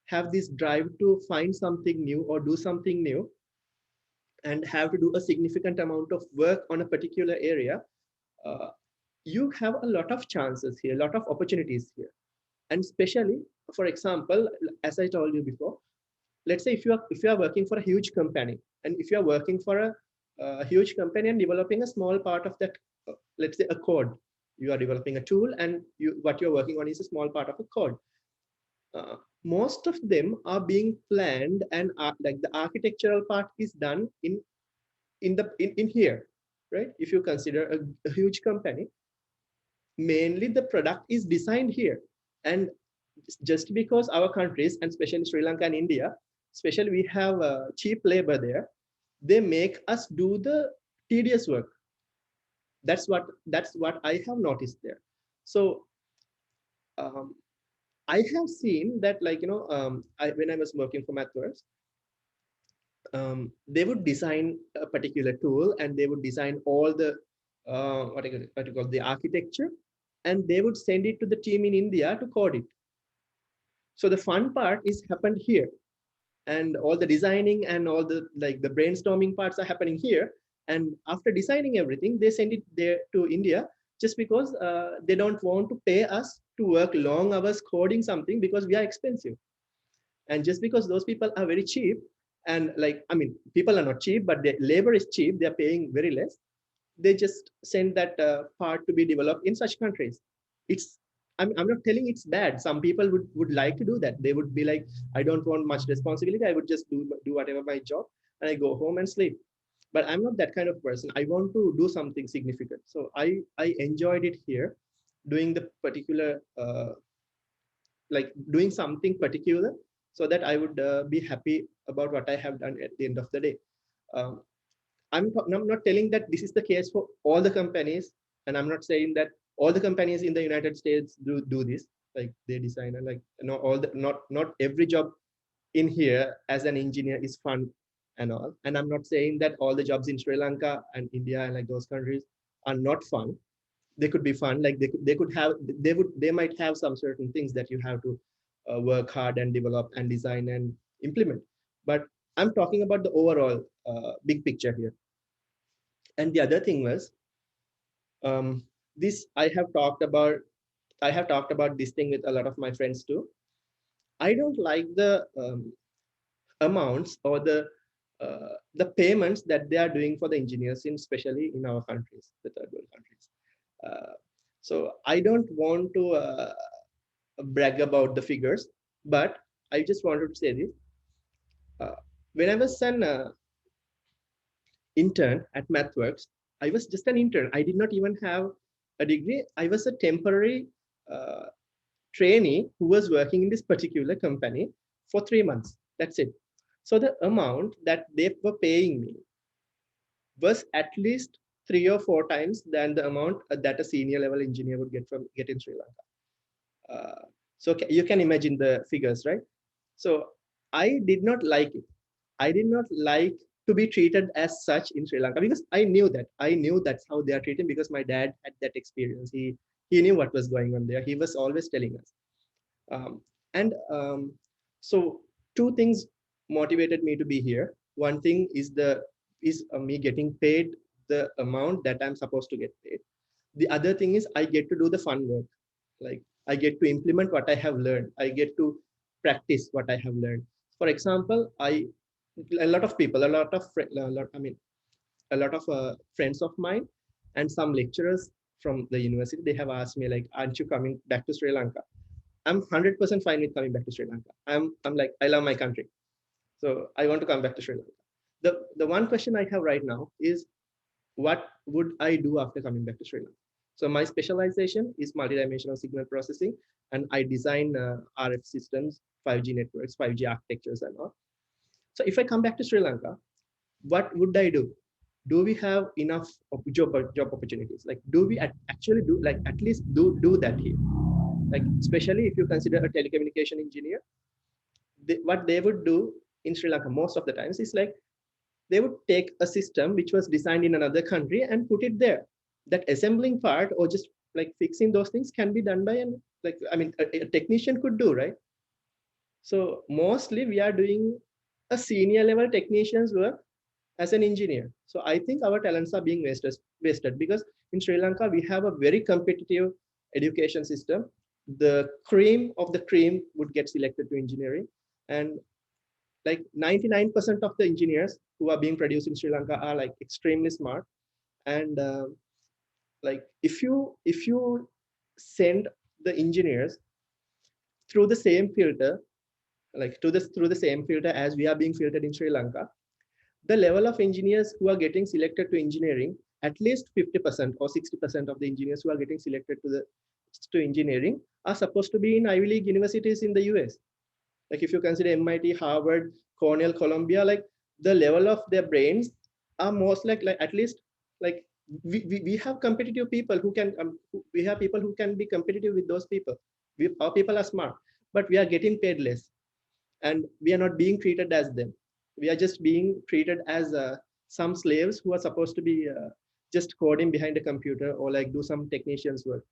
have this drive to find something new or do something new, and have to do a significant amount of work on a particular area, uh, you have a lot of chances here, a lot of opportunities here. And especially, for example, as I told you before, let's say if you are working for a huge company, and if you are working for a huge company and developing a small part of that, let's say a code, you are developing a tool, and what you're working on is a small part of a code. Most of them are being planned, and like the architectural part is done in here, right? If you consider a huge company, mainly the product is designed here. And just because our countries, and especially Sri Lanka and India, especially, we have cheap labor there, they make us do the tedious work. That's what I have noticed there. So um, I have seen that, like, when I was working for MathWorks, they would design a particular tool, and they would design all the what you call the architecture, and they would send it to the team in India to code it. So the fun part is happened here, and all the designing and all the, like, the brainstorming parts are happening here. And after designing everything, they send it there to India, just because they don't want to pay us to work long hours coding something, because we are expensive. And just because those people are very cheap, and, like, I mean, people are not cheap, but the labor is cheap, they're paying very less, they just send that part to be developed in such countries. It's, I'm not telling it's bad. Some people would like to do that. They would be like, I don't want much responsibility, I would just do whatever my job, and I go home and sleep. But I'm not that kind of person. I want to do something significant. So I enjoyed it here, doing the particular like doing something particular, so that I would be happy about what I have done at the end of the day. Um, I'm not telling that this is the case for all the companies, and I'm not saying that all the companies in the United States do this, like they design, and, like, all the not every job in here as an engineer is fun and all. And I'm not saying that all the jobs in Sri Lanka and India and, like, those countries are not fun. They could be fun, like they might have some certain things that you have to work hard and develop and design and implement. But I'm talking about the overall big picture here. And the other thing was, um, this I have talked about this thing with a lot of my friends too. I don't like the amounts, or the payments that they are doing for the engineers, especially in our countries, the third world countries. So I don't want to brag about the figures, but I just wanted to say this. Uh, when I was an intern at MathWorks, I was just an intern. I did not even have a degree. I was a temporary uh, trainee who was working in this particular company for 3 months. That's it. So the amount that they were paying me was at least 3 or 4 times than the amount that a senior level engineer would get in Sri Lanka. So you can imagine the figures, right? So I did not like it. I did not like to be treated as such in Sri Lanka, because I knew that's how they are treated, because my dad had that experience. He knew what was going on there. He was always telling us. And so two things motivated me to be here. One thing is me getting paid the amount that I'm supposed to get paid. The other thing is I get to do the fun work. Like, I get to implement what I have learned. I get to practice what I have learned. For example, a lot of people, a lot of a lot of friends of mine and some lecturers from the university, they have asked me, like, aren't you coming back to Sri Lanka? I'm 100% fine with coming back to Sri Lanka. I'm like, I love my country, so I want to come back to Sri Lanka. The one question I have right now is, what would I do after coming back to Sri Lanka? So my specialization is multidimensional signal processing, and I design RF systems, 5G networks, 5G architectures, and all. So if I come back to Sri Lanka, what would I do? Do we have enough job opportunities? Like, do we actually do, like, at least do that here? Like, especially if you consider a telecommunication engineer, what they would do in Sri Lanka most of the times is, like, they would take a system which was designed in another country and put it there. That assembling part, or just like fixing those things, can be done by an, like, I mean, a technician could do, right? So mostly we are doing a senior level technician's work as an engineer. So I think our talents are being wasted, because in Sri Lanka we have a very competitive education system. The cream of the cream would get selected to engineering, and like 99% of the engineers who are being produced in Sri Lanka are like extremely smart. And like, if you send the engineers through the same filter, like through the same filter as we are being filtered in Sri Lanka, the level of engineers who are getting selected to engineering, at least 50% or 60% of the engineers who are getting selected to engineering are supposed to be in Ivy League universities in the US. Like, if you consider MIT, Harvard, Cornell, Columbia, like, the level of their brains are most like at least, like, we have competitive people who can we have people who can be competitive with those people. Our people are smart, but we are getting paid less, and we are not being treated as them. We are just being treated as some slaves who are supposed to be just coding behind a computer, or like do some technician's work.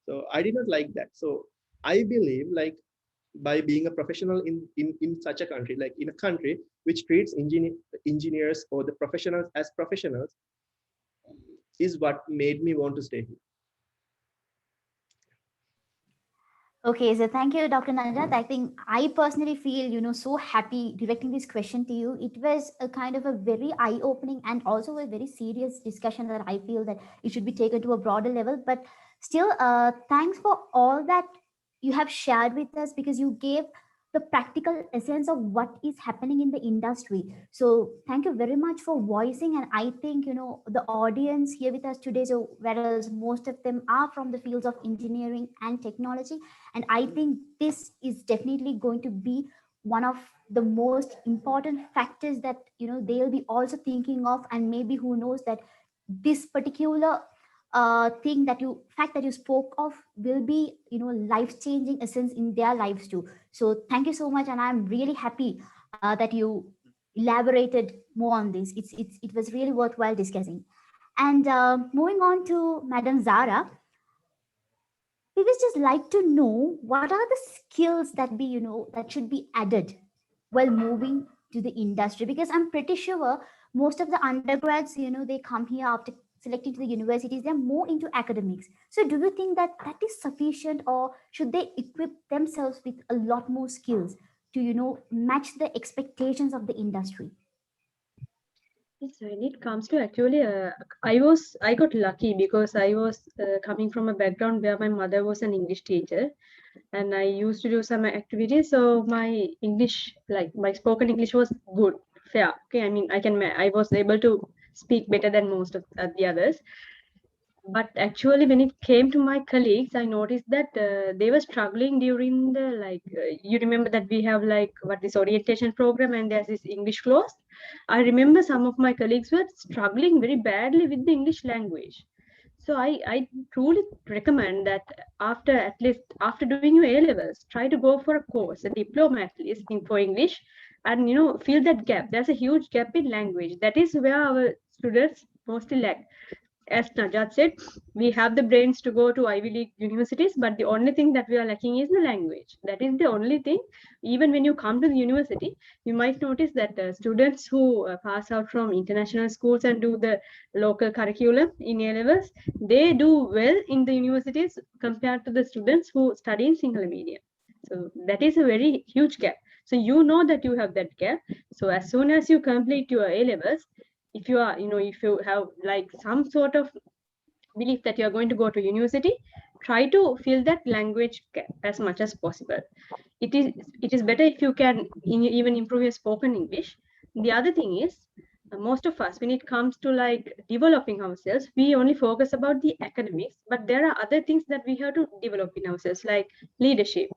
So I did not like that. So I believe, like, by being a professional in such a country, like in a country which treats engineers or the professionals as professionals, is what made me want to stay here. Okay, so thank you, Dr. Najat. I think I personally feel, so happy directing this question to you. It was a kind of a very eye-opening and also a very serious discussion that I feel that it should be taken to a broader level. But still, thanks for all that you have shared with us, because you gave the practical essence of what is happening in the industry. So thank you very much for voicing. And I think, the audience here with us today, so whereas most of them are from the fields of engineering and technology, and I think this is definitely going to be one of the most important factors that they'll be also thinking of. And maybe who knows that this particular fact that you spoke of will be life changing essence in their lives too. So thank you so much, and I'm really happy that you elaborated more on this. It was really worthwhile discussing. And moving on to Madam Zara, we would just like to know what are the skills that that should be added while moving to the industry, because I'm pretty sure most of the undergrads they come here after selecting to the universities, they're more into academics. So do you think that that is sufficient, or should they equip themselves with a lot more skills to match the expectations of the industry? Yes, when it comes to actually, I got lucky because I was coming from a background where my mother was an English teacher, and I used to do some activities. So my English, like my spoken English, was good, fair. Okay, I mean, I was able to speak better than most of the others. But actually, when it came to my colleagues, I noticed that they were struggling during the you remember that we have like what this orientation program and there's this English clause. I remember some of my colleagues were struggling very badly with the English language. So I truly recommend that after at least after doing your A levels, try to go for a course, a diploma at least in for English, and fill that gap. There's a huge gap in language. That is where our students mostly lack. As Najat said, we have the brains to go to Ivy League universities, but the only thing that we are lacking is the language. That is the only thing. Even when you come to the university, you might notice that students who pass out from international schools and do the local curriculum in A levels, they do well in the universities compared to the students who study in single medium. So that is a very huge gap. So you know that you have that gap. So as soon as you complete your A levels, if you are if you have like some sort of belief that you are going to go to university, try to fill that language gap as much as possible. It is better if you can even improve your spoken English. The other thing is, most of us, when it comes to like developing ourselves, we only focus about the academics, but there are other things that we have to develop in ourselves, like leadership.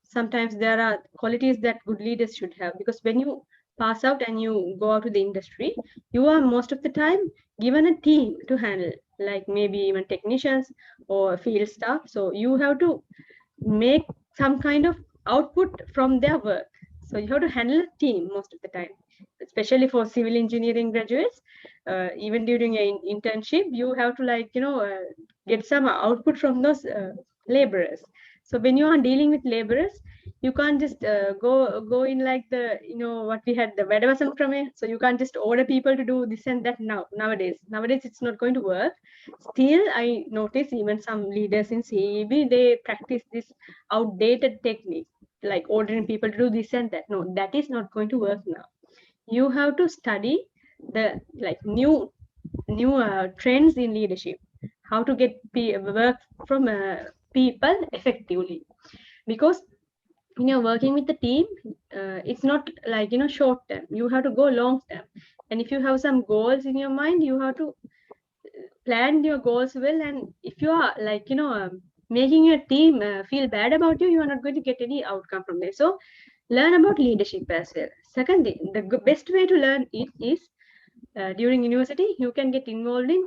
Sometimes there are qualities that good leaders should have, because when you pass out and you go out to the industry, you are most of the time given a team to handle, like maybe even technicians or field staff. So you have to make some kind of output from their work. So you have to handle a team most of the time, especially for civil engineering graduates. Even during an internship, you have to get some output from those laborers. So when you are dealing with laborers, you can't just go in like the what we had the Vedavasan Prame. So you can't just order people to do this and that nowadays it's not going to work. Still, I notice even some leaders in CEB, they practice this outdated technique, like ordering people to do this and that. No, that is not going to work now. You have to study the new trends in leadership, how to get work from people effectively. Because when you're working with the team, it's not like short term. You have to go long term. And if you have some goals in your mind, you have to plan your goals well. And if you are making your team feel bad about you, you are not going to get any outcome from there. So learn about leadership as well. Secondly, the best way to learn it is during university, you can get involved in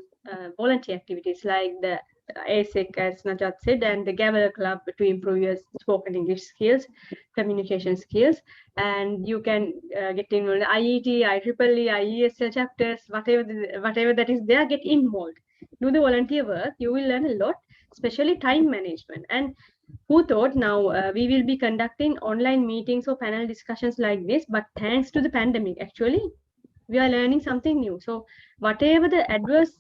volunteer activities like the ASEC, as Najat said, and the Gavel Club to improve your spoken English skills, communication skills. And you can get involved in IET, IEEE, IESL chapters, whatever that is there, get involved. Do the volunteer work, you will learn a lot, especially time management. And who thought now we will be conducting online meetings or panel discussions like this, but thanks to the pandemic, actually, we are learning something new. So whatever the adverse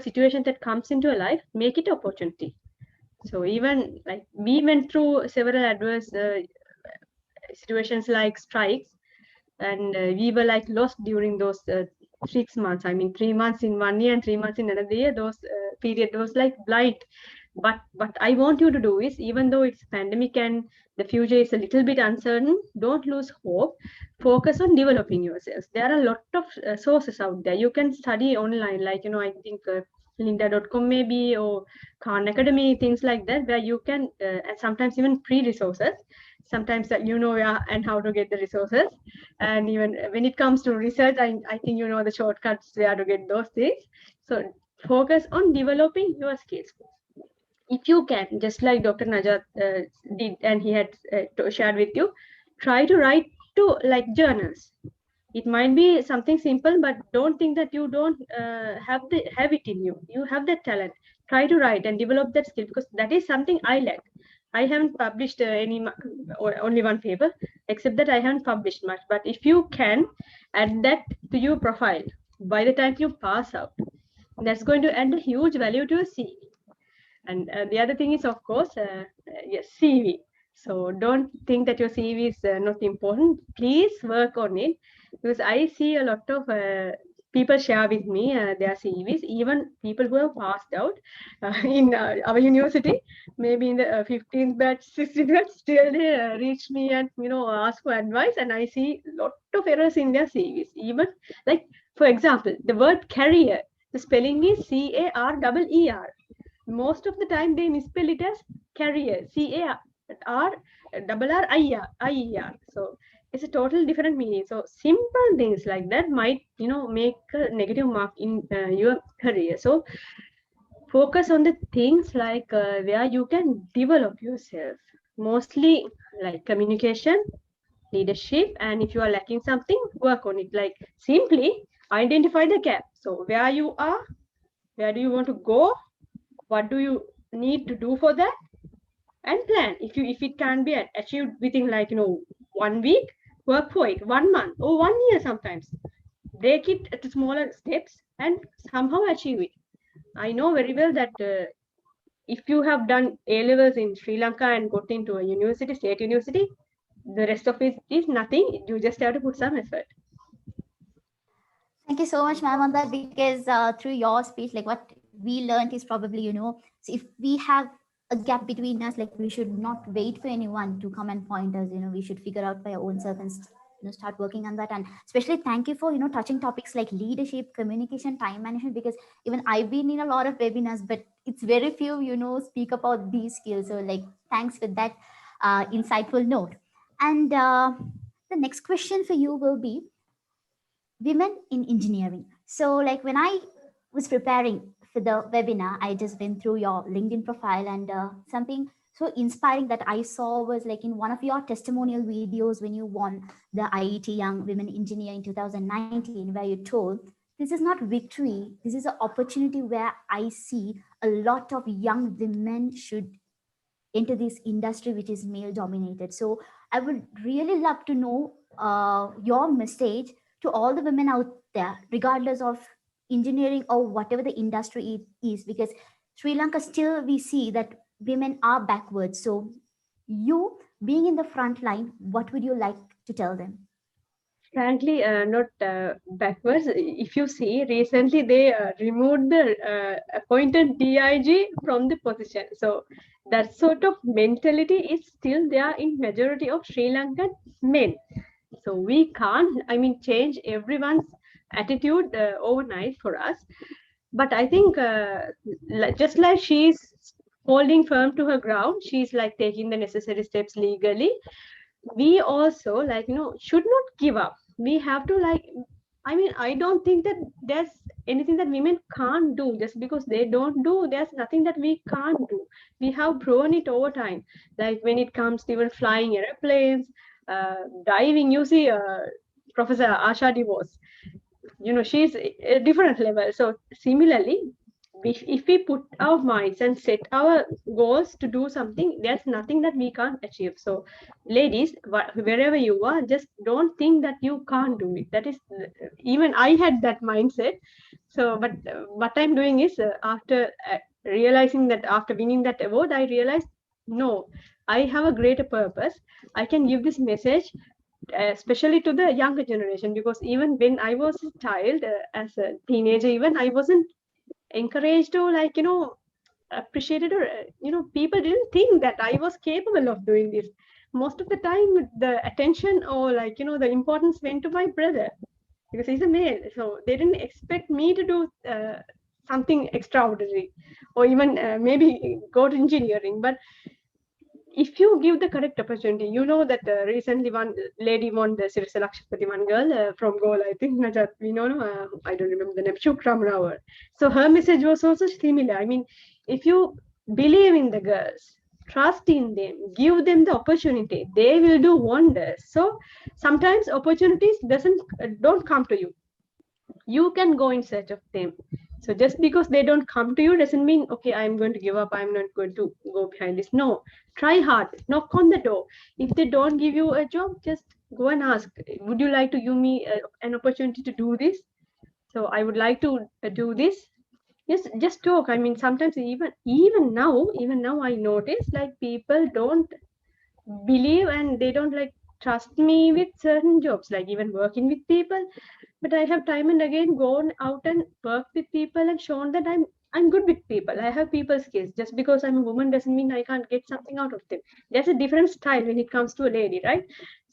situation that comes into a life, make it opportunity. So even like we went through several adverse situations like strikes, and we were like lost during those 6 months. I mean, 3 months in 1 year and 3 months in another year. Those period was like blind. But what I want you to do is, even though it's pandemic and the future is a little bit uncertain, don't lose hope. Focus on developing yourselves. There are a lot of sources out there. You can study online, like I think lynda.com maybe, or Khan Academy, things like that, where you can and sometimes even free resources. Sometimes that where and how to get the resources. And even when it comes to research, I think the shortcuts where to get those things. So focus on developing your skills. If you can, just like Dr. Najat did, and he had shared with you, try to write to like journals. It might be something simple, but don't think that you don't have it in you. You have that talent. Try to write and develop that skill, because that is something I lack. I haven't published or only one paper, except that I haven't published much. But if you can add that to your profile by the time you pass out, that's going to add a huge value to your CV. And the other thing is, of course, yes, CV. So don't think that your CV is not important. Please work on it, because I see a lot of people share with me their CVs, even people who have passed out in our university, maybe in the 15th batch, 16th batch, still they reach me and ask for advice, and I see a lot of errors in their CVs. Even like, for example, the word career. The spelling is CAREER. Most of the time they misspell it as career, CARRIER. So it's a total different meaning. So simple things like that might, make a negative mark in your career. So focus on the things like where you can develop yourself. Mostly like communication, leadership, and if you are lacking something, work on it. Like simply identify the gap. So where you are, where do you want to go, what do you need to do for that, and plan. If it can be achieved within like 1 week, work for it 1 month or 1 year. Sometimes break it at smaller steps and somehow achieve it. I know very well that if you have done A levels in Sri Lanka and got into a university, state university, the rest of it is nothing. You just have to put some effort. Thank you so much, ma'am, on that, because through your speech, like what we learned is probably, so if we have a gap between us, like we should not wait for anyone to come and point us, we should figure out by our own self and start working on that. And especially thank you for, touching topics like leadership, communication, time management, because even I've been in a lot of webinars, but it's very few, speak about these skills. So like, thanks for that insightful note. And the next question for you will be, women in engineering. So like when I was preparing for the webinar, I just went through your LinkedIn profile, and something so inspiring that I saw was like in one of your testimonial videos when you won the IET Young Women Engineer in 2019, where you told, this is not victory, this is an opportunity where I see a lot of young women should into this industry which is male dominated. So I would really love to know your message to all the women out there, regardless of engineering or whatever the industry is, because Sri Lanka still we see that women are backwards. So you being in the front line, what would you like to tell them? Frankly, not backwards. If you see, recently they removed the appointed DIG from the position. So that sort of mentality is still there in majority of Sri Lankan men. So we can't, change everyone's attitude overnight for us. But I think just like she's holding firm to her ground, she's like taking the necessary steps legally. We also should not give up. We have to I don't think that there's anything that women can't do. Just because they don't do, there's nothing that we can't do. We have proven it over time, like when it comes to even flying airplanes, diving. You see Professor Asha DeVos, she's a different level. So similarly, if we put our minds and set our goals to do something, there's nothing that we can't achieve. So ladies, wherever you are, just don't think that you can't do it. That is, even I had that mindset. So but what I'm doing is, after realizing that, after winning that award, I realized, no, I have a greater purpose. I can give this message especially to the younger generation, because even when I was a child, as a teenager, even I wasn't encouraged or appreciated, or people didn't think that I was capable of doing this. Most of the time the attention or the importance went to my brother, because he's a male. So they didn't expect me to do something extraordinary, or even maybe go to engineering. But if you give the correct opportunity, that recently one lady won the Sirisa Lakshapati, one girl from Goal, I think, Najat, I don't remember the name, Shukramrawar. So her message was also similar. If you believe in the girls, trust in them, give them the opportunity, they will do wonders. So sometimes opportunities don't come to you. You can go in search of them. So just because they don't come to you doesn't mean, okay, I'm going to give up, I'm not going to go behind this. No, try hard, knock on the door. If they don't give you a job, just go and ask, would you like to give me an opportunity to do this? So I would like to do this. Yes, just talk. Sometimes even now I notice, like, people don't believe and they don't trust me with certain jobs, like even working with people. But I have time and again gone out and worked with people and shown that I'm good with people. I have people skills. Just because I'm a woman doesn't mean I can't get something out of them. There's a different style when it comes to a lady, right?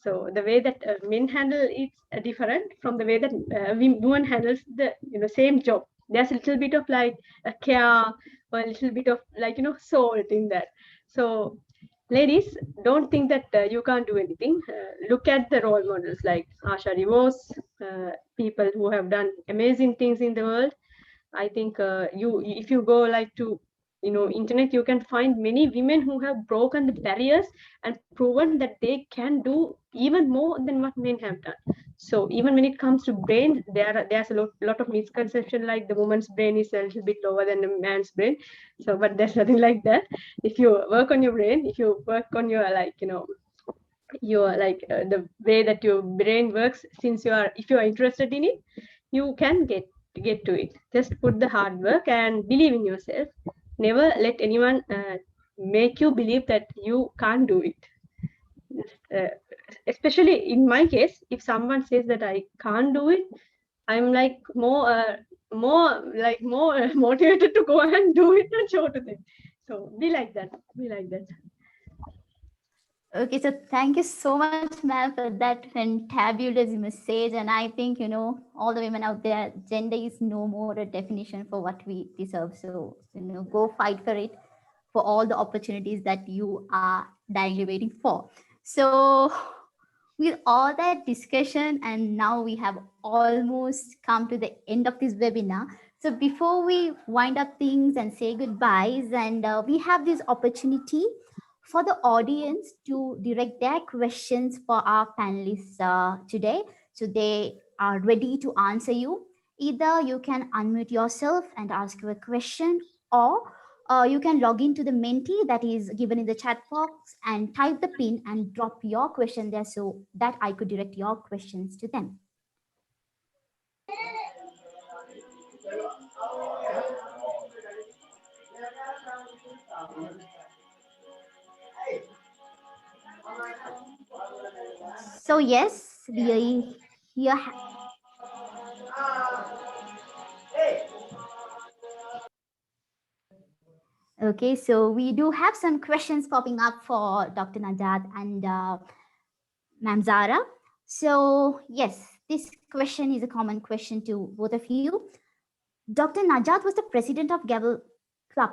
So the way that men handle it's different from the way that women handles the same job. there's a little bit of like a care or a little bit of like, salt in that. So ladies, don't think that you can't do anything. Look at the role models like Asha Devos, people who have done amazing things in the world. I think if you go like to internet, you can find many women who have broken the barriers and proven that they can do even more than what men have done. So even when it comes to brain, there's a lot of misconception, like the woman's brain is a little bit lower than the man's brain. So but there's nothing like that. If you work on your brain, if you work on your like your like the way that your brain works, since if you are interested in it, you can get to it. Just put the hard work and believe in yourself. Never let anyone make you believe that you can't do it. uh, Especially in my case, if someone says that I can't do it, I'm like more motivated to go and do it and show to them. So be like that, be like that. Okay, so thank you so much, ma'am, for that fantabulous message. And I think, all the women out there, gender is no more a definition for what we deserve. So, go fight for it, for all the opportunities that you are dyingly waiting for. So, with all that discussion, and now we have almost come to the end of this webinar. So, before we wind up things and say goodbyes, and we have this opportunity for the audience to direct their questions for our panelists today. So they are ready to answer you. Either you can unmute yourself and ask you a question, or you can log into the Menti that is given in the chat box and type the pin and drop your question there so that I could direct your questions to them. So yes, we here. Okay, so we do have some questions popping up for Dr. Najat and Ma'am Zara. So yes, this question is a common question to both of you. Dr. Najat was the president of Gavel Club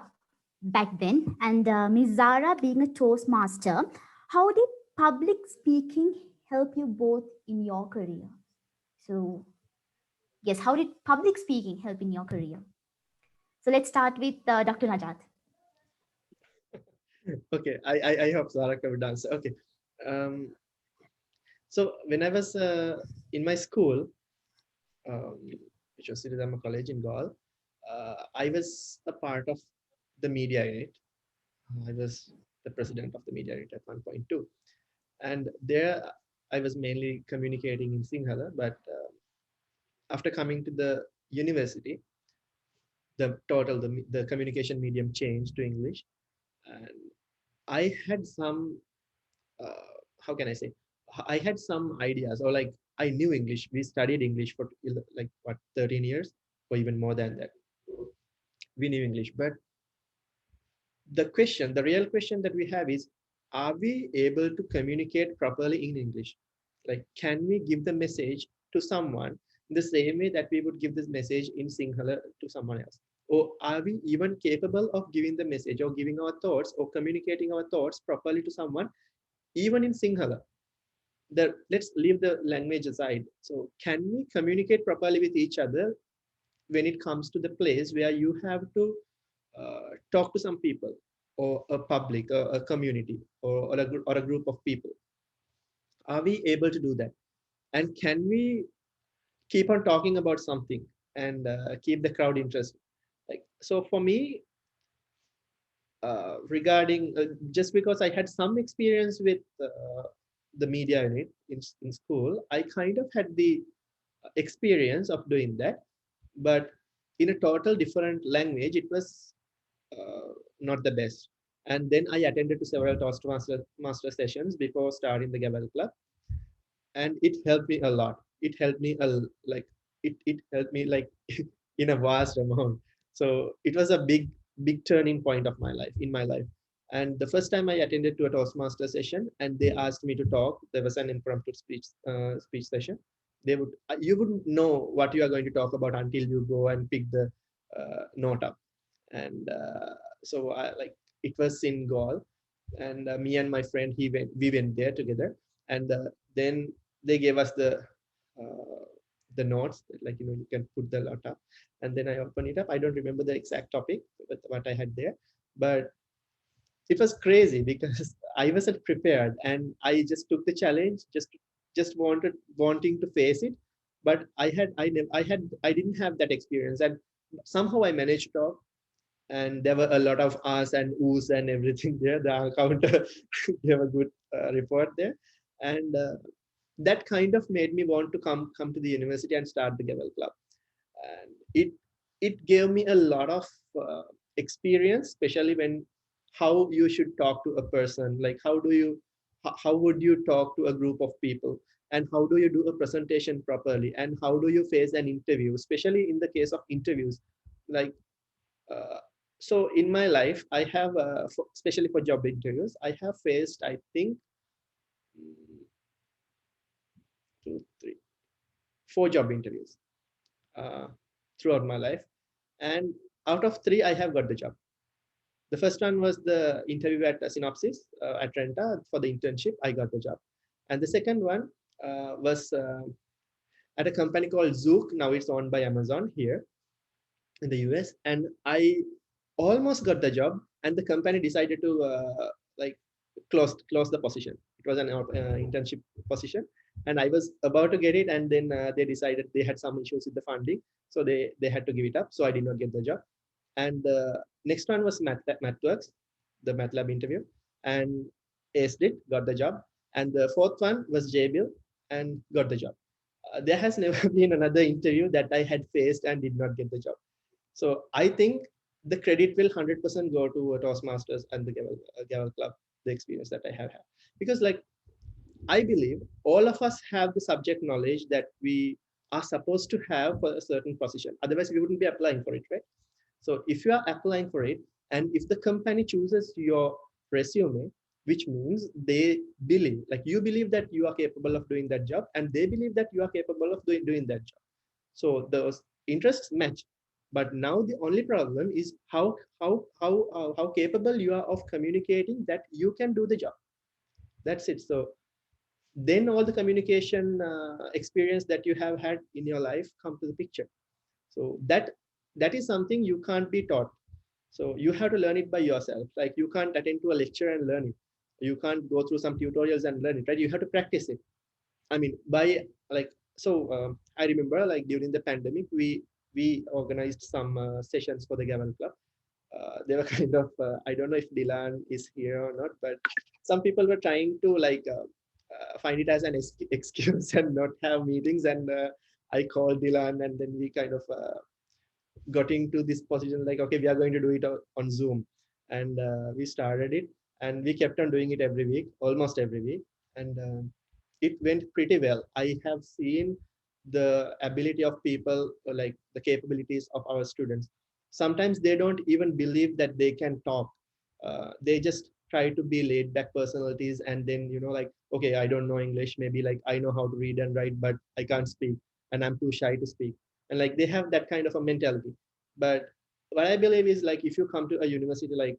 back then, and Ms. Zara being a Toastmaster. How did public speaking help you both in your career? So yes, how did public speaking help in your career? So let's start with Dr. Najat. Okay, I hope Zara could answer. Okay. So when I was in my school, um, which was Siridhamma College in Gaul, I was a part of the media unit. I was the president of the media unit at 1.2. And there I was mainly communicating in Sinhala, but after coming to the university, the communication medium changed to English. And I had some, how can I say, I had some ideas, or like I knew English. We studied English for like what, 13 years or even more than that. We knew English, but the real question that we have is, are we able to communicate properly in English? Like, can we give the message to someone the same way that we would give this message in Sinhala to someone else? Or are we even capable of giving the message or giving our thoughts or communicating our thoughts properly to someone, even in Sinhala? Let's leave the language aside. So can we communicate properly with each other when it comes to the place where you have to talk to some people, or a public, a community, or a group of people? Are we able to do that? And can we keep on talking about something and keep the crowd interested? Like, so for me, regarding just because I had some experience with the media unit in school, I kind of had the experience of doing that, but in a total different language, it was not the best. And then I attended to several Toastmaster sessions before starting the Gabal Club, and it helped me a lot. It helped me it helped me like in a vast amount. So it was a big turning point of my life. And the first time I attended to a Toastmaster session and they asked me to talk, there was an impromptu speech session. You wouldn't know what you are going to talk about until you go and pick the note up. And so I like it was in Gaul, and me and my friend we went there together, and then they gave us uh, the notes, like you can put the lot up, and then I open it up. I don't remember the exact topic with what I had there, but it was crazy because I wasn't prepared, and I just took the challenge, just wanting to face it. But I didn't have that experience, and somehow I managed to talk. And there were a lot of us and oohs and everything there. The counter gave a good report there, and that kind of made me want to come to the university and start the Gavel Club. And it gave me a lot of uh, experience, especially when how you should talk to a person, like how would you talk to a group of people, and how do you do a presentation properly, and how do you face an interview, especially in the case of interviews. Like uh, so in my life I have especially for job interviews I have faced, I think, mm, two, three, four job interviews uh, throughout my life, and out of three I have got the job. The first one was the interview at Synopsis at Renta for the internship. I got the job, and the second one was at a company called Zook. Now it's owned by Amazon here in the US, and I almost got the job, and the company decided to like close the position. It was an internship position, and I was about to get it, and then they decided they had some issues with the funding, so they had to give it up. So I did not get the job. And the next one was MathWorks, the MATLAB interview, and aced it, got the job. And the fourth one was JBill, and got the job. There has never been another interview that I had faced and did not get the job. So I think the credit will 100% go to Toastmasters and the Gavel Club, the experience that I have had. Because like I believe all of us have the subject knowledge that we are supposed to have for a certain position. Otherwise, we wouldn't be applying for it, right? So if you are applying for it, and if the company chooses your resume, which means they believe, like you believe that you are capable of doing that job, and they believe that you are capable of doing that job. So those interests match. But now the only problem is how capable you are of communicating that you can do the job. That's it. So then all the communication experience that you have had in your life come to the picture. So that is something you can't be taught. So you have to learn it by yourself. Like you can't attend to a lecture and learn it. You can't go through some tutorials and learn it, right? You have to practice it. I mean, by like, so I remember like during the pandemic, we organized some sessions for the Gavel Club. They were kind of, I don't know if Dylan is here or not, but some people were trying to like find it as an excuse and not have meetings. And I called Dylan, and then we kind of got into this position like, okay, we are going to do it on Zoom. And we started it, and we kept on doing it every week, almost every week. And it went pretty well. I have seen the ability of people, like the capabilities of our students. Sometimes they don't even believe that they can talk. They just try to be laid back personalities, and then like, okay, I don't know English, maybe like I know how to read and write, but I can't speak, and I'm too shy to speak. And like they have that kind of a mentality. But what I believe is like, if you come to a university like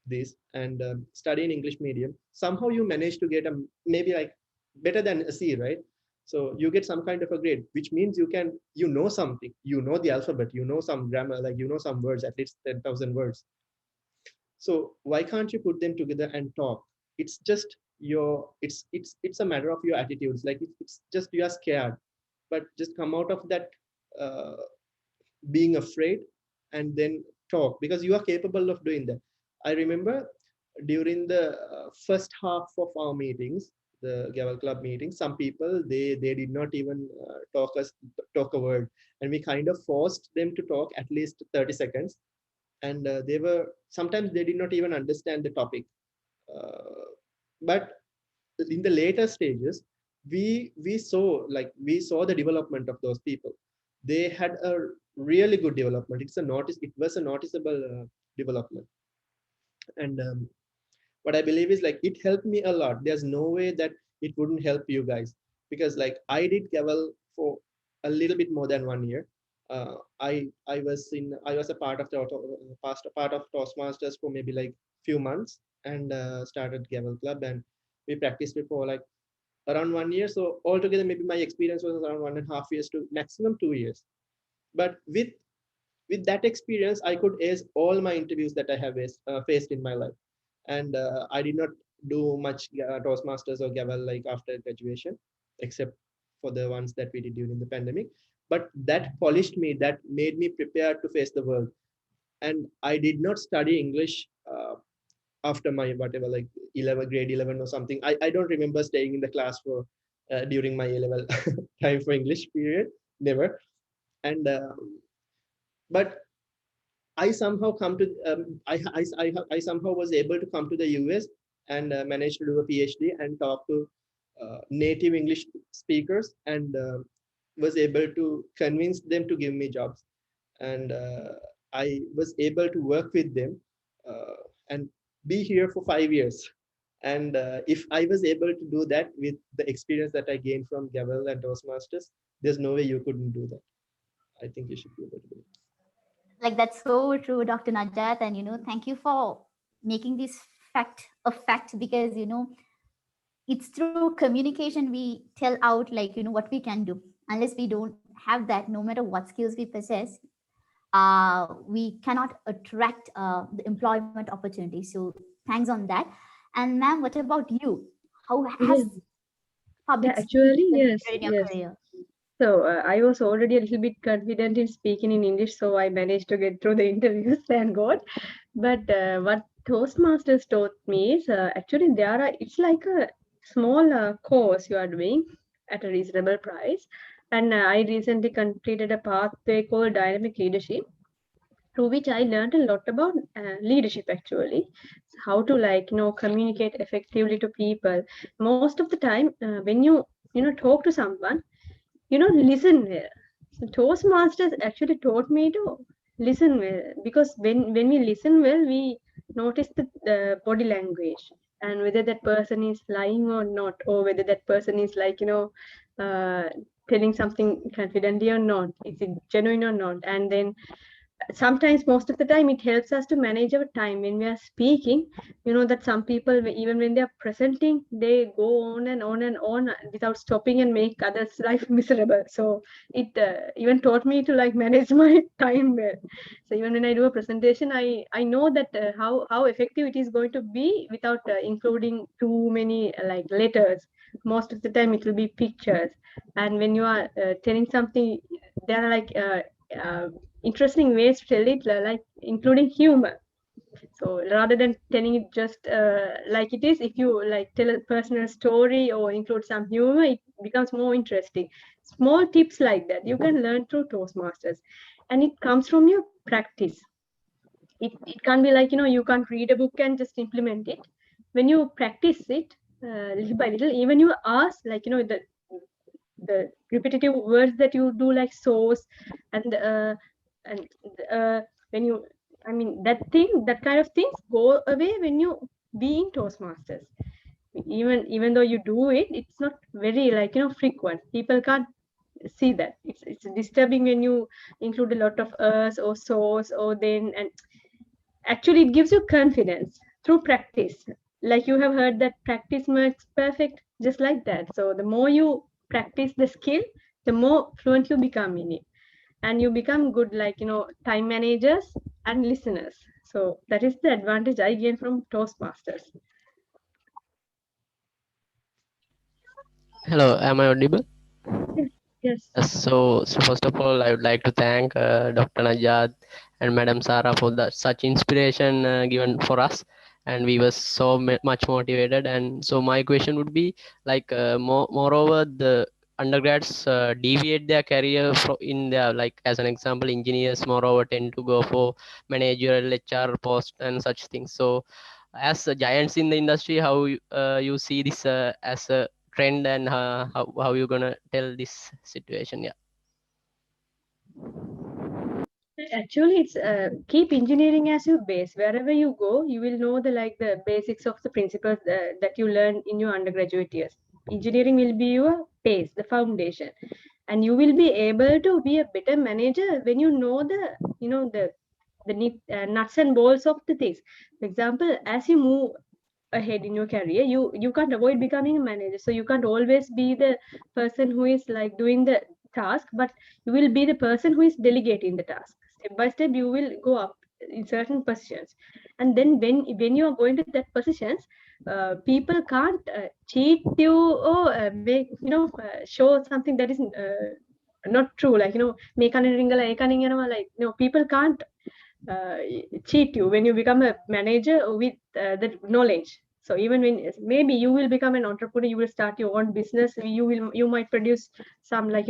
this and study in English medium, somehow you manage to get a maybe like better than a C, right? So you get some kind of a grade, which means you know something, you know the alphabet, you know some grammar, like you know some words, at least 10,000 words. So why can't you put them together and talk? It's just it's a matter of your attitudes. Like it's just you are scared, but just come out of that uh, being afraid, and then talk, because you are capable of doing that. I remember during the first half of our meetings, the Gavel Club meetings, some people they did not even talk a word, and we kind of forced them to talk at least 30 seconds. And they were sometimes they did not even understand the topic. But in the later stages, we saw the development of those people. They had a really good development. It was a noticeable development. And what I believe is like it helped me a lot. There's no way that it wouldn't help you guys, because like I did Gavel for a little bit more than 1 year. I was a part of the past part of Toastmasters for maybe like few months, and started Gavel Club, and we practiced it for like around 1 year. So altogether, maybe my experience was around 1.5 years to maximum 2 years. But with that experience, I could ace all my interviews that I have faced in my life, and I did not do much Toastmasters or Gavel like after graduation, except for the ones that we did during the pandemic. But that polished me, that made me prepared to face the world. And I did not study English after my whatever, like 11 grade 11 or something. I don't remember staying in the class for during my A-level time for English period, never. And but I somehow come to I somehow was able to come to the US and managed to do a PhD and talk to native English speakers, and was able to convince them to give me jobs. And I was able to work with them and be here for 5 years. And if I was able to do that with the experience that I gained from Gavel and Toastmasters, there's no way you couldn't do that. I think you should be able to do it. Like that's so true, Dr. Najat. And thank you for making this fact a fact, because it's through communication we tell out, like what we can do. Unless we don't have that, no matter what skills we possess, we cannot attract the employment opportunity. So thanks on that. And ma'am, what about you? How has Yeah, public yeah, speaking actually, yes, contributed in your yes. career? So I was already a little bit confident in speaking in English, so I managed to get through the interviews, thank God. But what Toastmasters taught me is actually it's like a small course you are doing at a reasonable price. And I recently completed a pathway called Dynamic Leadership, through which I learned a lot about leadership actually. How to communicate effectively to people. Most of the time, when you talk to someone, listen well. So Toastmasters actually taught me to listen well, because when we listen well, we notice the body language, and whether that person is lying or not, or whether that person is uh, telling something confidently or not, is it genuine or not. And then sometimes, most of the time, it helps us to manage our time when we are speaking. That some people, even when they are presenting, they go on and on and on without stopping and make others life miserable. So it even taught me to manage my time well. So even when I do a presentation, I know that how effective it is going to be without including too many letters. Most of the time it will be pictures, and when you are telling something, there are uh, interesting ways to tell it, like including humor. So rather than telling it just like it is, if you tell a personal story or include some humor, it becomes more interesting. Small tips like that you can learn through Toastmasters, and it comes from your practice. It can't be you can't read a book and just implement it. When you practice it little by little, even you ask the repetitive words that you do, like source and and when you, I mean, that kind of things go away when you be in Toastmasters. Even though you do it, it's not very frequent. People can't see that. It's disturbing when you include a lot of us or source or then, and actually it gives you confidence through practice. Like you have heard that practice makes perfect, just like that. So the more you practice the skill, the more fluent you become in it, and you become good time managers and listeners. So that is the advantage I gain from Toastmasters. Hello, am I audible? Yes, yes. So first of all, I would like to thank Dr. Najad and Madam Sara for such inspiration given for us, and we were so much motivated. And so my question would be like, moreover, the undergrads deviate their career in their, like as an example, engineers moreover tend to go for managerial HR post and such things. So as giants in the industry, how you see this as a trend, and how you gonna tell this situation? Yeah. Actually, it's keep engineering as your base. Wherever you go, you will know the basics of the principles that you learn in your undergraduate years. Engineering will be your base, the foundation. and you will be able to be a better manager when you know the nuts and bolts of the things. For example, as you move ahead in your career, you can't avoid becoming a manager, so you can't always be the person who is like doing the task, but you will be the person who is delegating the task. Step by step you will go up in certain positions, and then when you are going to that positions, people can't cheat you or make show something that is not true, like people can't uh, cheat you when you become a manager with the knowledge. So even when maybe you will become an entrepreneur, you will start your own business, you might produce some, like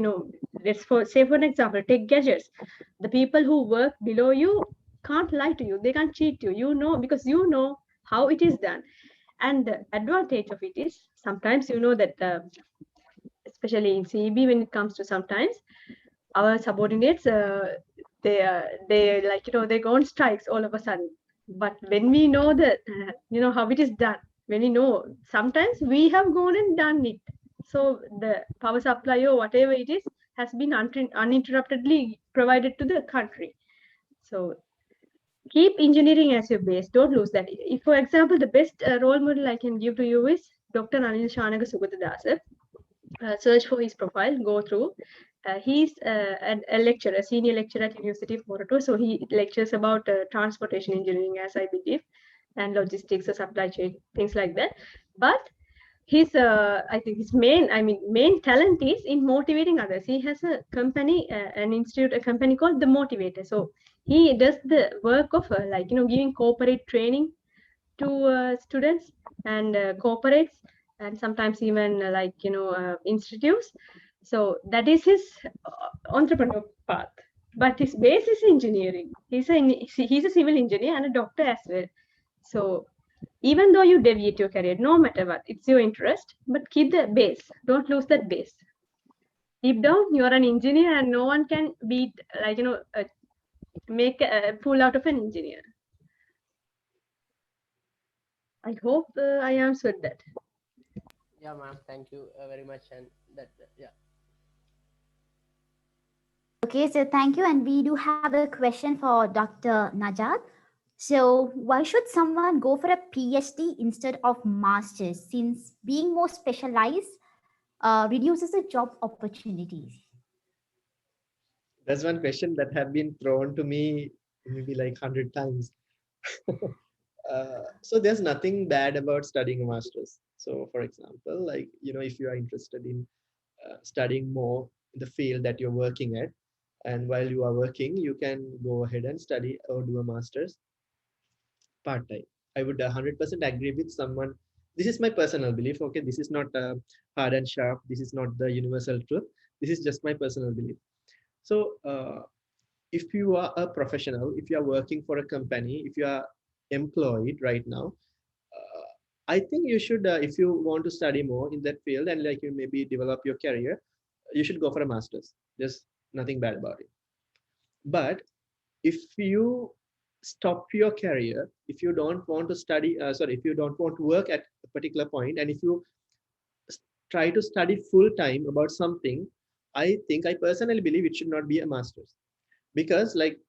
let's say for an example, take gadgets. The people who work below you can't lie to you, they can't cheat you, because you know how it is done. And the advantage of it is sometimes that especially in CEB, when it comes to sometimes our subordinates, they like they go on strikes all of a sudden. But when we know that how it is done, when we know, sometimes we have gone and done it, so the power supply or whatever it is has been uninterruptedly provided to the country. So keep engineering as your base, don't lose that. If, for example, the best role model I can give to you is Dr. Anil Shanaka Sugatadasa. Search for his profile, go through. He's a lecturer, a senior lecturer at University of Morocco. So he lectures about transportation engineering, as I believe, and logistics, supply chain, things like that. But his, I think his main talent is in motivating others. He has a company, an institute, a company called The Motivator. So he does the work of giving corporate training to students and corporates, and sometimes even institutes. So that is his entrepreneur path, but his base is engineering. He's a civil engineer and a doctor as well. So even though you deviate your career, no matter what, it's your interest, but keep the base, don't lose that base. Deep down you are an engineer, and no one can beat, make a fool out of an engineer. I hope I answered that. Yeah, ma'am. Thank you very much. And that, yeah. Okay, so thank you. And we do have a question for Dr. Najat. So, why should someone go for a PhD instead of master's, since being more specialized reduces the job opportunities? That's one question that have been thrown to me maybe like 100 times. So there's nothing bad about studying a master's. So for example, like, if you are interested in studying more in the field that you're working at, and while you are working, you can go ahead and study or do a master's part-time. I would 100% agree with someone. This is my personal belief. Okay, this is not hard and sharp. This is not the universal truth. This is just my personal belief. So if you are a professional, if you are working for a company, if you are employed right now, I think you should, if you want to study more in that field and like you maybe develop your career, you should go for a master's. There's nothing bad about it. But if you stop your career, if you don't want to study, if you don't want to work at a particular point, and if you try to study full time about something, I personally believe it should not be a master's. Because like,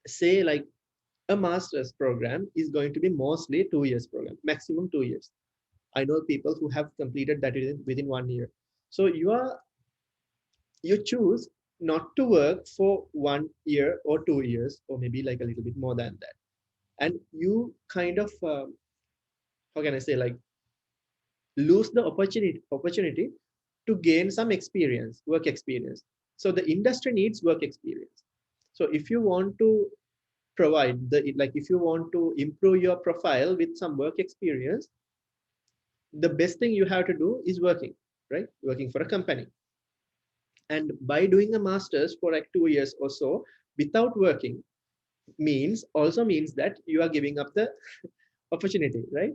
say like, a master's program is going to be mostly 2 years program, maximum 2 years. I know people who have completed that within 1 year. So you choose not to work for 1 year or 2 years, or maybe like a little bit more than that, and you kind of how can I say, like, lose the opportunity to gain some experience, work experience. So the industry needs work experience. So if you want to provide the, like, if you want to improve your profile with some work experience, the best thing you have to do is working, right? Working for a company. And by doing a master's for like 2 years or so without working means that you are giving up the opportunity, right?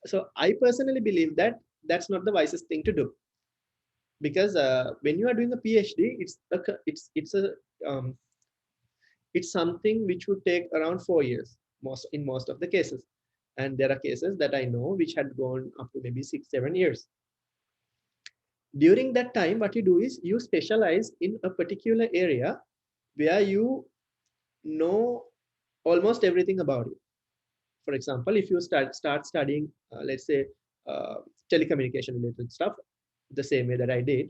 So I personally believe that that's not the wisest thing to do, because when you are doing a PhD, um, it's something which would take around 4 years, most of the cases, and there are cases that I know which had gone up to maybe 6-7 years. During that time, what you do is you specialize in a particular area where you know almost everything about it. For example, if you start studying, let's say, uh, telecommunication related stuff, the same way that I did,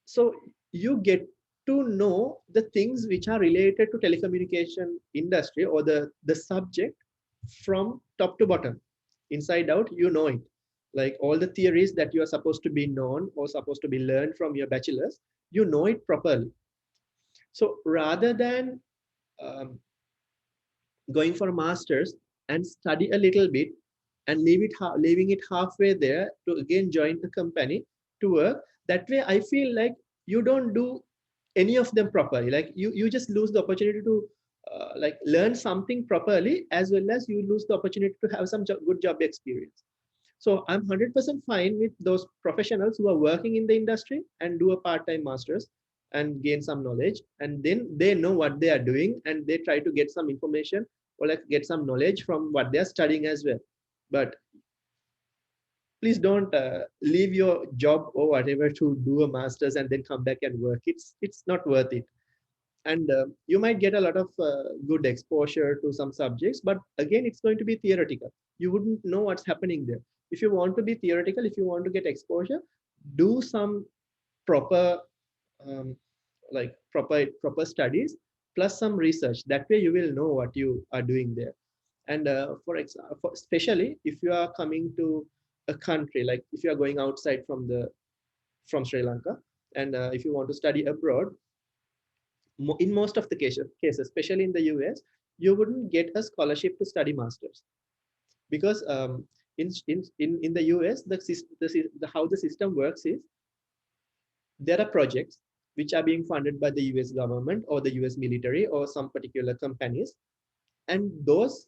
so you get to know the things which are related to telecommunication industry, or the subject from top to bottom, inside out. You know it, like all the theories that you are supposed to be known or supposed to be learned from your bachelor's, you know it properly. So rather than um, going for a master's and study a little bit and leaving it halfway there to again join the company to work, that way I feel like you don't do any of them properly. Like you just lose the opportunity to like learn something properly, as well as you lose the opportunity to have some good job experience. So I'm 100% fine with those professionals who are working in the industry and do a part-time master's and gain some knowledge, and then they know what they are doing and they try to get some information or like get some knowledge from what they are studying as well. But please don't leave your job or whatever to do a master's and then come back and work. It's not worth it. And you might get a lot of good exposure to some subjects, but again, it's going to be theoretical. You wouldn't know what's happening there. If you want to be theoretical, if you want to get exposure, do some proper um, proper studies plus some research. That way you will know what you are doing there. And for example, especially if you are coming to a country, like if you are going outside from Sri Lanka, and if you want to study abroad, in most of the cases, especially in the US, you wouldn't get a scholarship to study masters, because in the US, how the system works is there are projects which are being funded by the US government or the US military or some particular companies, and those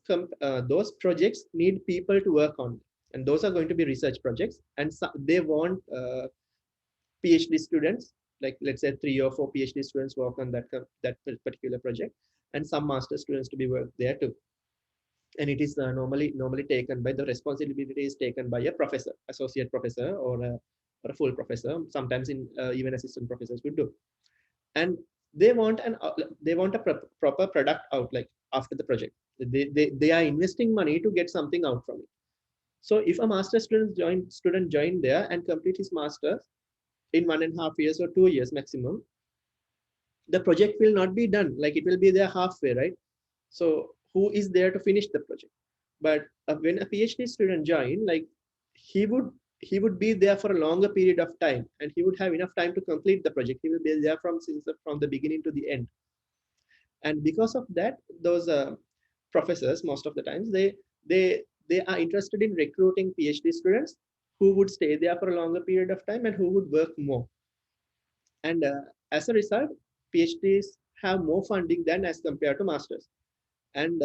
projects need people to work on, and those are going to be research projects, and they want PhD students, like let's say 3 or 4 PhD students work on that particular project, and some master students to be worked there too. And it is normally taken by, the responsibility is taken by a professor, associate professor, or a full professor. Sometimes in even assistant professors would do. And they want a proper product out, like after the project. They are investing money to get something out from it. So if a master student join there and complete his master's in 1.5 years or 2 years maximum, the project will not be done. Like it will be there halfway, right? So who is there to finish the project? But when a PhD student join, like he would he would be there for a longer period of time, and he would have enough time to complete the project. He will be there from the beginning to the end. And because of that, those professors, most of the times, they are interested in recruiting PhD students who would stay there for a longer period of time and who would work more. And as a result, PhDs have more funding than as compared to masters. And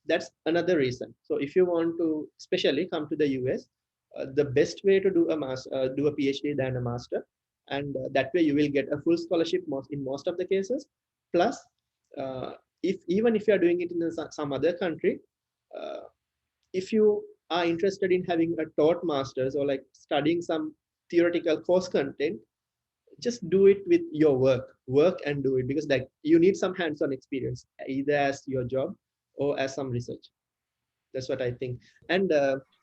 that's another reason. So if you want to especially come to the US, the best way to do a PhD than a master, and that way you will get a full scholarship in most of the cases. Plus, uh, if even if you are doing it in some other country, uh, if you are interested in having a taught masters or like studying some theoretical course content, just do it with your work and do it, because like you need some hands-on experience either as your job or as some research. That's what I think. And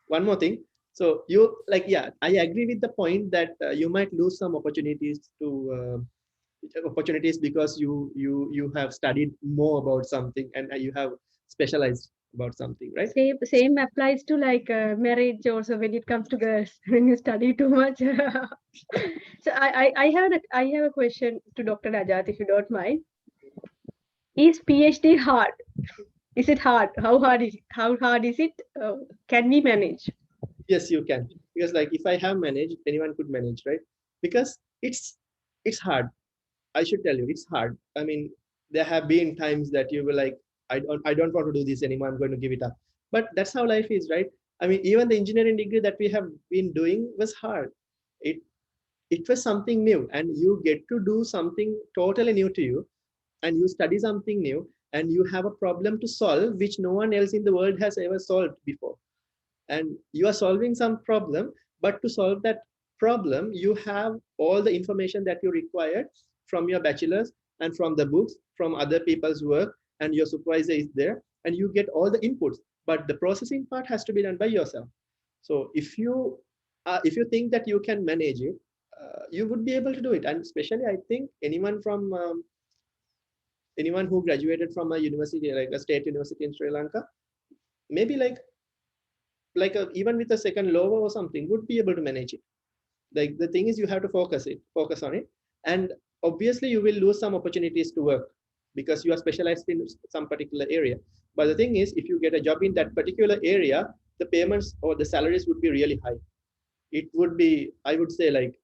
one more thing, so you like, yeah, I agree with the point that you might lose some opportunities because you have studied more about something, and you have specialized about something, right? Same applies to like marriage also when it comes to girls when you study too much. So I have a question to Dr. Ajat, if you don't mind. Is PhD hard? Is it hard? How hard is it? Can we manage? Yes, you can, because like if I have managed, anyone could manage, right? Because it's hard. I should tell you, it's hard. I mean, there have been times that you were like, I don't want to do this anymore. I'm going to give it up. But that's how life is, right? I mean, even the engineering degree that we have been doing was hard. It it was something new, and you get to do something totally new to you, and you study something new, and you have a problem to solve which no one else in the world has ever solved before. And you are solving some problem, but to solve that problem, you have all the information that you required from your bachelor's and from the books, from other people's work, and your supervisor is there, and you get all the inputs. But the processing part has to be done by yourself. So if you think that you can manage it, you would be able to do it. And especially, I think anyone who graduated from a university, like a state university in Sri Lanka, maybe even with a second lower or something, would be able to manage it. Like, the thing is, you have to focus on it, and obviously you will lose some opportunities to work because you are specialized in some particular area. But the thing is, if you get a job in that particular area, the payments or the salaries would be really high. It would be, I would say, like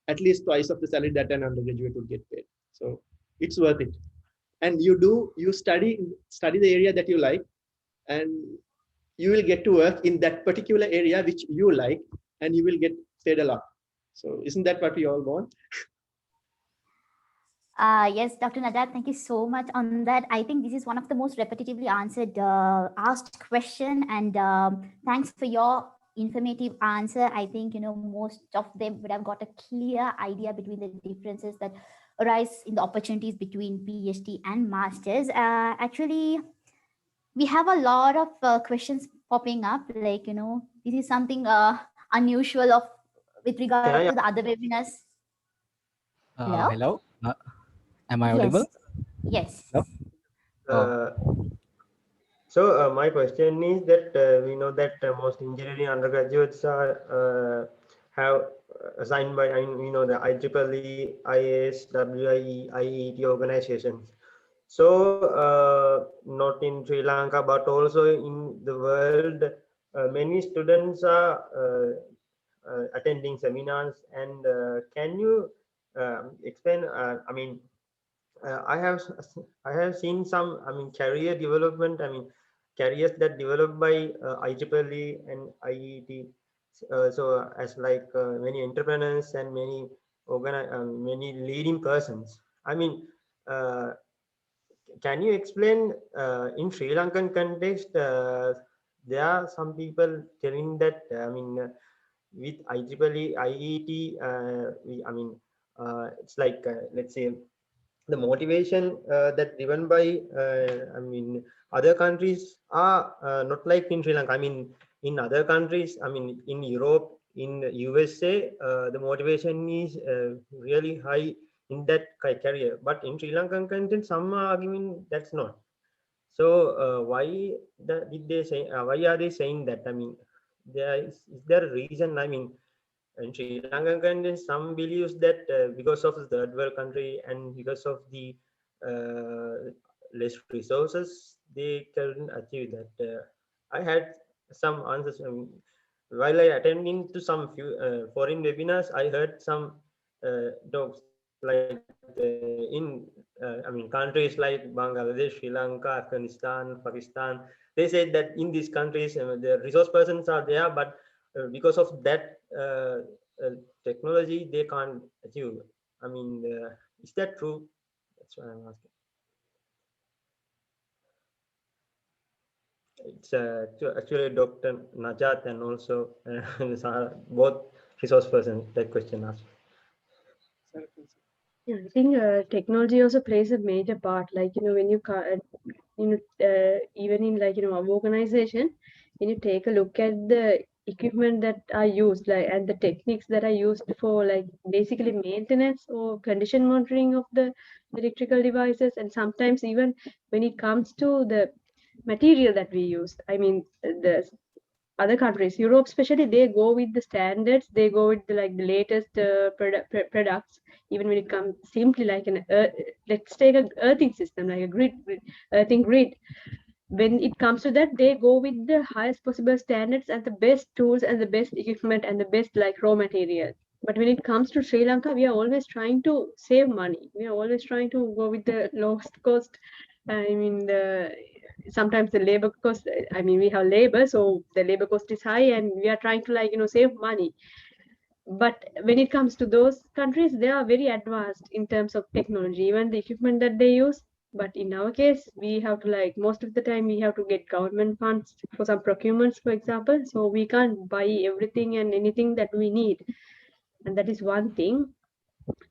at least twice of the salary that an undergraduate would get paid. So it's worth it. And you study the area that you like, and you will get to work in that particular area which you like, and you will get paid a lot. So isn't that what we all want? Yes, Dr. Najat, thank you so much on that. I think this is one of the most repetitively asked question, and thanks for your informative answer. I think, most of them would have got a clear idea between the differences that arise in the opportunities between PhD and masters. Actually, we have a lot of questions popping up. Like, this is something unusual with regard to the other webinars. Hello? Hello. Am I Yes. audible? Yes. Hello? So my question is that we know that most engineering undergraduates are have assigned by we know the IEEE, IAS, WIE, IEEE organizations. So not in Sri Lanka, but also in the world, many students are attending seminars. And can you explain? I mean, I have seen some, I mean, career development, I mean, careers that developed by IEEE and IEET. So as like many entrepreneurs and many leading persons. I mean, uh, can you explain in Sri Lankan context? There are some people telling that with IEEE, IEET, I mean, it's like let's say the motivation that driven by other countries are not like in Sri Lanka. I mean, in other countries, I mean, in Europe, in USA, the motivation is really high in that career. But in Sri Lankan content, some are arguing that's not. So did they say? Why are they saying that? I mean, is there a reason? I mean, in Sri Lankan content, some believes that because of the third world country and because of the less resources, they can achieve that. I had some answers. While I attending to some few foreign webinars, I heard some talks like countries like Bangladesh, Sri Lanka, Afghanistan, Pakistan. They said that in these countries the resource persons are there, but because of that technology, they can't achieve. I mean, is that true? That's what I'm asking. It's actually Dr. Najat and also both resource person that question asked. Yeah, I think technology also plays a major part. Like, when even in our organization, when you take a look at the equipment that are used, like, and the techniques that are used for like basically maintenance or condition monitoring of the electrical devices, and sometimes even when it comes to the material that we use. I mean, the other countries, Europe especially, they go with the standards, they go with the latest products, even when it comes simply like let's take a earthing system, like a earthing grid. When it comes to that, they go with the highest possible standards and the best tools and the best equipment and the best like raw material. But when it comes to Sri Lanka, we are always trying to save money. We are always trying to go with the lowest cost. I mean, sometimes the labor cost, I mean, we have labor, so the labor cost is high, and we are trying to save money. But when it comes to those countries, they are very advanced in terms of technology, even the equipment that they use. But in our case, we have to most of the time we have to get government funds for some procurements, for example, so we can't buy everything and anything that we need. and that is one thing.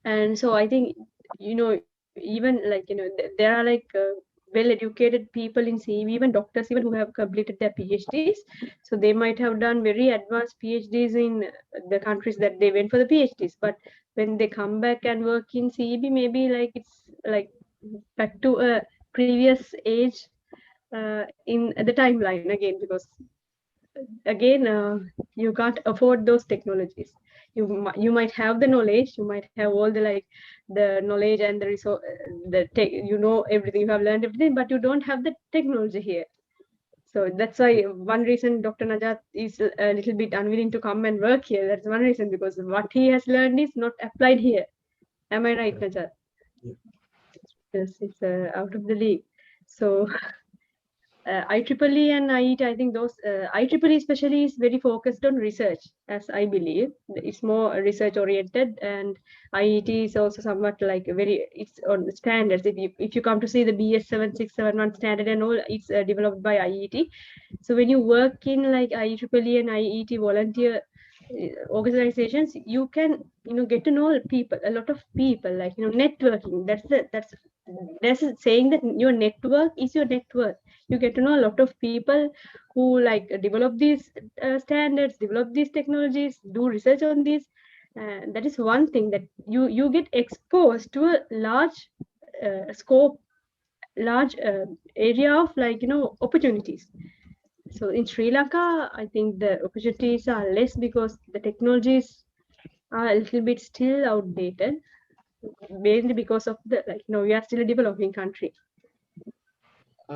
And so I think, even like, there are like well educated people in CEB, even doctors even who have completed their PhDs. So they might have done very advanced PhDs in the countries that they went for the PhDs, but when they come back and work in CEB, maybe like it's like back to a previous age in the timeline again, because again you can't afford those technologies. You might have the knowledge, you might have all the like the knowledge and the resource, everything, you have learned everything, but you don't have the technology here. So that's why one reason Dr. Najat is a little bit unwilling to come and work here. That's one reason, because what he has learned is not applied here. Am I right, Najat? Yeah. Yes, it's out of the league. So IEEE and IET, I think those IEEE especially is very focused on research, as I believe. It's more research oriented, and IET is also somewhat like it's on standards. If you come to see the BS 7671 standard and all, it's developed by IET. So when you work in like IEEE and IET volunteer organizations, you can get to know people, a lot of people, like networking. That's saying that your network is your net worth. You get to know a lot of people who like develop these standards, develop these technologies, do research on these. That is one thing, that you get exposed to a large scope, large area of like opportunities. So in Sri Lanka, I think the opportunities are less because the technologies are a little bit still outdated, mainly because of the like we are still a developing country.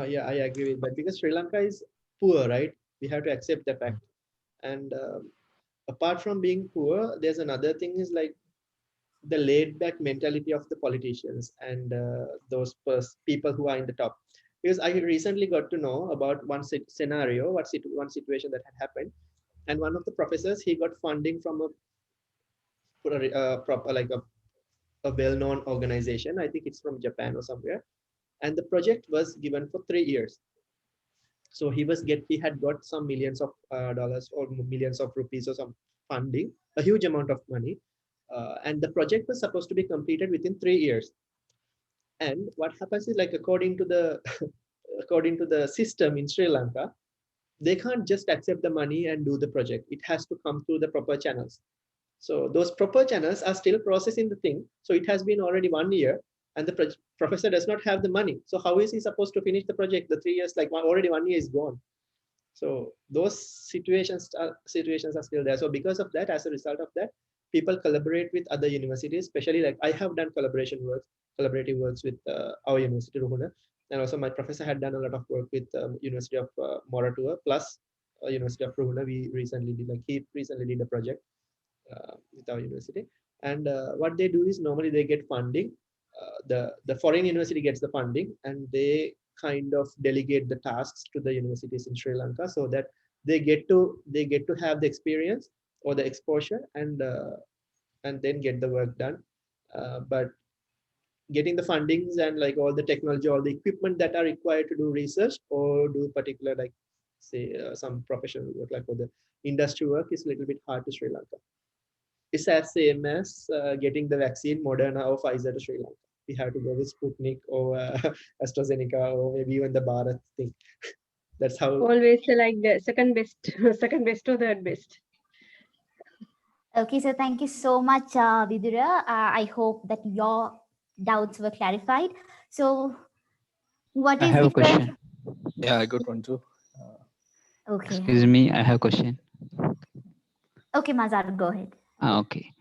Yeah, I agree with that because Sri Lanka is poor, right? We have to accept the fact. And apart from being poor, there's another thing is like the laid back mentality of the politicians and those people who are in the top. Because I recently got to know about one scenario, one situation that had happened. And one of the professors, he got funding from proper like a well-known organization. I think it's from Japan or somewhere. And the project was given for 3 years. So he had got some millions of dollars or millions of rupees or some funding, a huge amount of money, and the project was supposed to be completed within 3 years. And what happens is like according to the according to the system in Sri Lanka, they can't just accept the money and do the project. It has to come through the proper channels. So those proper channels are still processing the thing. So it has been already 1 year, and the professor does not have the money. So how is he supposed to finish the project? The 3 years, like already 1 year is gone. So those situations are still there. So because of that, as a result of that, people collaborate with other universities, especially like I have done collaborative works with our university, Ruhuna, and also my professor had done a lot of work with University of Moratua plus University of Ruhuna. He recently did a project with our university. And what they do is normally they get funding. The foreign university gets the funding, and they kind of delegate the tasks to the universities in Sri Lanka so that they get to have the experience or the exposure and then get the work done. But getting the fundings and like all the technology, all the equipment that are required to do research or do particular like say some professional work like for the industry work is a little bit hard to Sri Lanka. It's as same as getting the vaccine Moderna or Pfizer to Sri Lanka. We have to go with Sputnik or AstraZeneca or maybe even the Bharat thing. That's how. Always like the second best, second best or third best. Okay, so thank you so much, Vidura. I hope that your doubts were clarified. So, what I is have the a question. Yeah, I got one too. Okay. Excuse me, I have a question. Okay, Mazar, go ahead. Okay.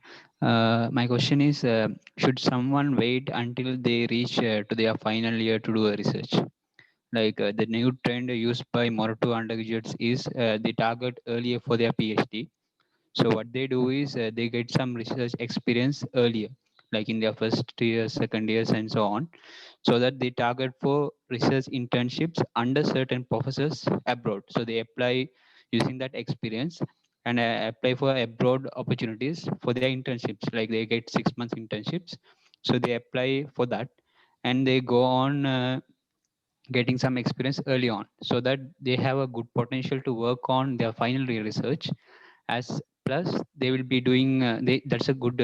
My question is, should someone wait until they reach to their final year to do a research? Like the new trend used by Morato undergraduates is they target earlier for their PhD. So what they do is they get some research experience earlier, like in their first year, second years, and so on, so that they target for research internships under certain professors abroad. So they apply using that experience and apply for abroad opportunities for their internships. Like they get 6 months internships, so they apply for that, and they go on getting some experience early on, so that they have a good potential to work on their final year research as plus they will be doing that's a good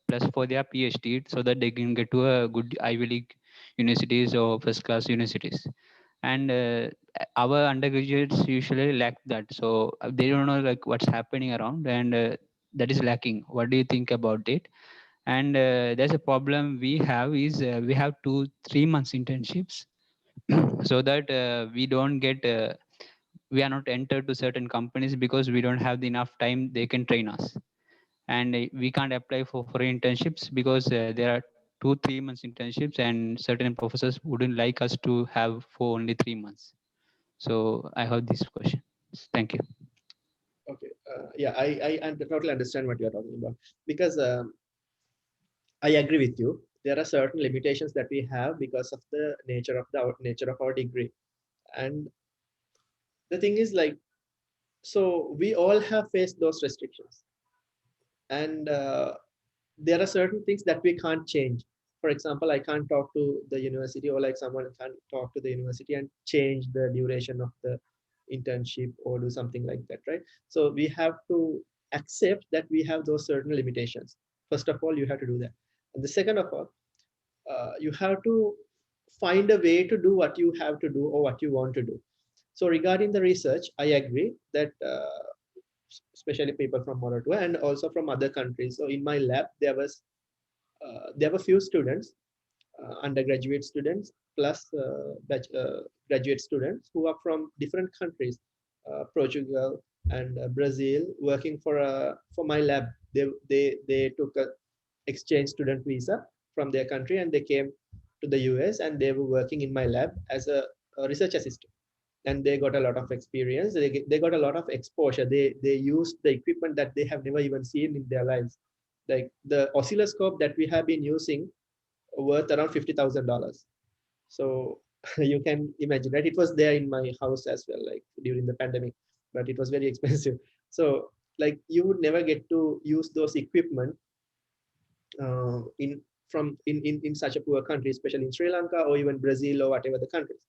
plus for their PhD, so that they can get to a good Ivy League universities or first class universities. And our undergraduates usually lack that, so they don't know like what's happening around, and that is lacking. What do you think about it? And there's a problem we have is we have 2-3 months internships so that we don't get we are not entered to certain companies because we don't have enough time they can train us. And we can't apply for internships because there are 2-3 months internships, and certain professors wouldn't like us to have for only 3 months. So I have this question. Thank you. Okay. Yeah, I totally understand what you're talking about, because I agree with you. There are certain limitations that we have because of the nature of our degree. And the thing is, like, so we all have faced those restrictions, and there are certain things that we can't change. For example, I can't talk to the university, or like someone can talk to the university and change the duration of the internship or do something like that, right? So we have to accept that we have those certain limitations. First of all, you have to do that. And the second of all, you have to find a way to do what you have to do or what you want to do. So regarding the research, I agree that especially people from Morocco and also from other countries. So in my lab, there were few students, undergraduate students plus graduate students who are from different countries, Portugal and Brazil, working for my lab. They took a exchange student visa from their country, and they came to the US, and they were working in my lab as a research assistant. And they got a lot of experience. They got a lot of exposure. They used the equipment that they have never even seen in their lives. Like the oscilloscope that we have been using worth around $50,000. So you can imagine, right? It was there in my house as well, like during the pandemic, but it was very expensive. So like you would never get to use those equipment in such a poor country, especially in Sri Lanka or even Brazil or whatever the countries.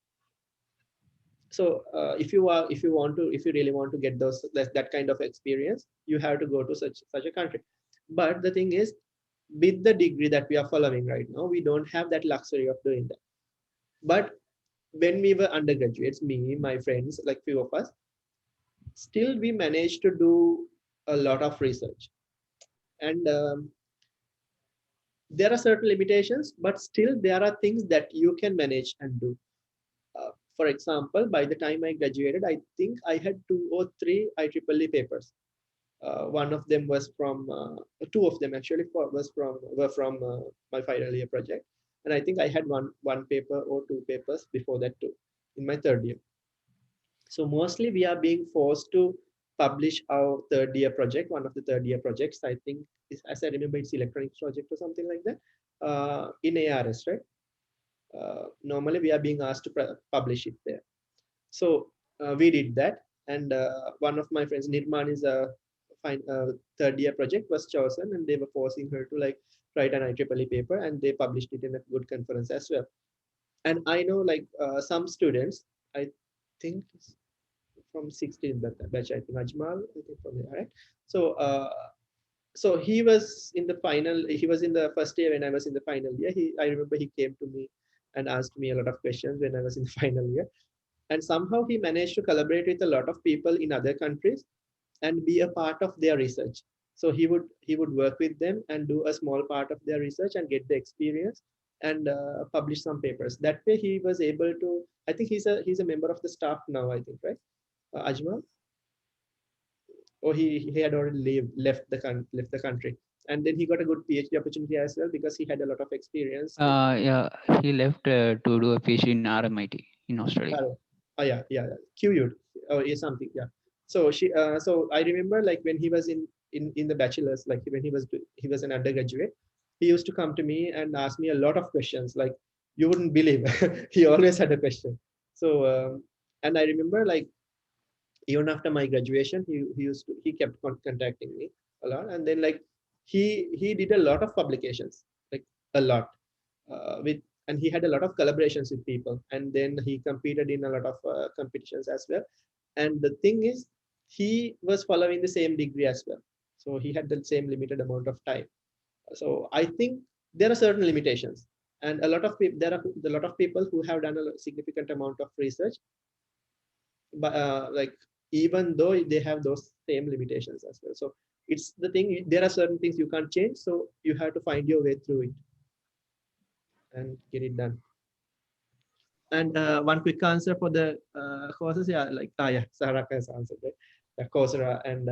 So if you really want to get that kind of experience, you have to go to such a country. But the thing is, with the degree that we are following right now, we don't have that luxury of doing that. But when we were undergraduates, me, my friends, like few of us, still we managed to do a lot of research. And there are certain limitations, but still there are things that you can manage and do. For example, by the time I graduated, I think I had 2 or 3 IEEE papers. One of them was from, two of them actually were from my final year project. And I think I had one paper or 2 papers before that too, in my 3rd year. So mostly we are being forced to publish our 3rd year project. One of the 3rd year projects, I think, as I remember, it's electronics project or something like that, in ARS, right? Normally we are being asked to publish it there. So we did that, and one of my friends, Nirman, is a 3rd year project was chosen, and they were forcing her to like write an IEEE paper, and they published it in a good conference as well. And I know like some students, I think from 16 batch, I think Ajmal, I think from there, right? So so he was in the final. He was in the first year when I was in the final year. I remember he came to me and asked me a lot of questions when I was in the final year, and somehow he managed to collaborate with a lot of people in other countries and be a part of their research. So he would work with them and do a small part of their research and get the experience and publish some papers. That way he was able to. I think he's a member of the staff now, I think, right? Ajmal, or he had already left the country, and then he got a good PhD opportunity as well because he had a lot of experience. Yeah, he left to do a PhD in RMIT in Australia. Oh yeah, QU or something, yeah. So so I remember like when he was in the bachelor's, like when he was an undergraduate, he used to come to me and ask me a lot of questions, like you wouldn't believe. He always had a question. So and I remember like even after my graduation, he kept contacting me a lot, and then like he did a lot of publications, like a lot, with and he had a lot of collaborations with people, and then he competed in a lot of competitions as well. And the thing is, he was following the same degree as well. So he had the same limited amount of time. So I think there are certain limitations, and a lot of people, there are a lot of people who have done a significant amount of research, but like even though they have those same limitations as well. So it's the thing, there are certain things you can't change, so you have to find your way through it and get it done. And one quick answer for the courses, yeah, like yeah, Sarah has answered it. Coursera and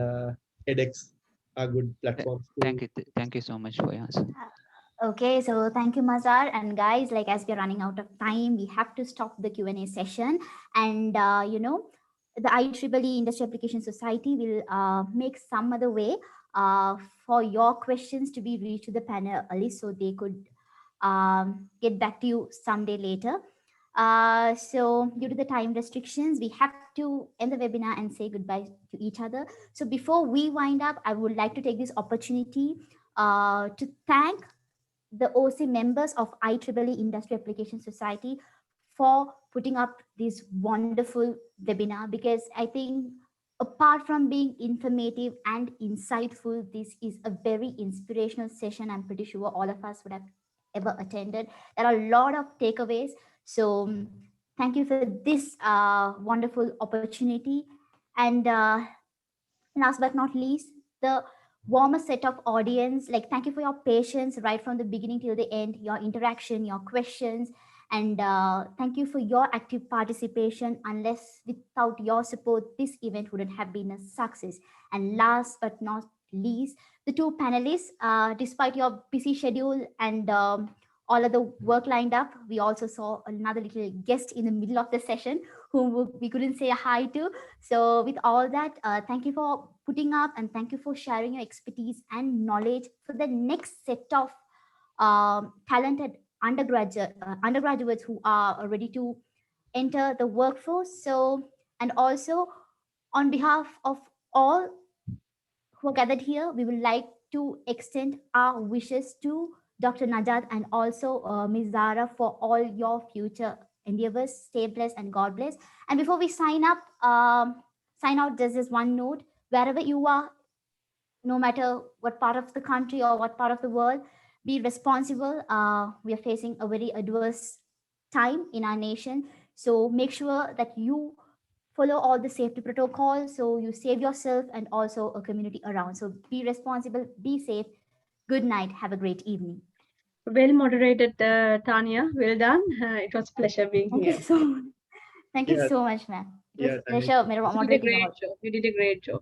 edX are good platforms. Thank you so much for your answer. Okay, so thank you, Mazar. And guys, like as we're running out of time, we have to stop the Q&A session. And, the IEEE Industry Application Society will make some other way for your questions to be reached to the panel early so they could get back to you someday later. So due to the time restrictions, we have to end the webinar and say goodbye to each other. So before we wind up, I would like to take this opportunity to thank the OC members of IEEE Industry Application Society for putting up this wonderful webinar, because I think apart from being informative and insightful, this is a very inspirational session. I'm pretty sure all of us would have ever attended. There are a lot of takeaways. So thank you for this wonderful opportunity. And last but not least, the warmest set of audience. Like, thank you for your patience right from the beginning till the end, your interaction, your questions, and thank you for your active participation. Unless without your support, this event wouldn't have been a success. And last but not least, the two panelists, despite your busy schedule and all of the work lined up, we also saw another little guest in the middle of the session whom we couldn't say hi to. So with all that, thank you for putting up and thank you for sharing your expertise and knowledge for the next set of talented undergraduates who are ready to enter the workforce. So, and also on behalf of all who are gathered here, we would like to extend our wishes to Dr. Najat and also Ms. Zara for all your future endeavors. Stay blessed and God bless. And before we sign out, there's this one note: wherever you are, no matter what part of the country or what part of the world, be responsible. We are facing a very adverse time in our nation. So make sure that you follow all the safety protocols so you save yourself and also a community around. So be responsible, be safe. Good night. Have a great evening. Well moderated, Tanya. Well done. It was a pleasure being Thank here. you so much. Thank you Yeah, so much, ma'am. It was yeah, a pleasure You did a moderating great all. job. You did a great job.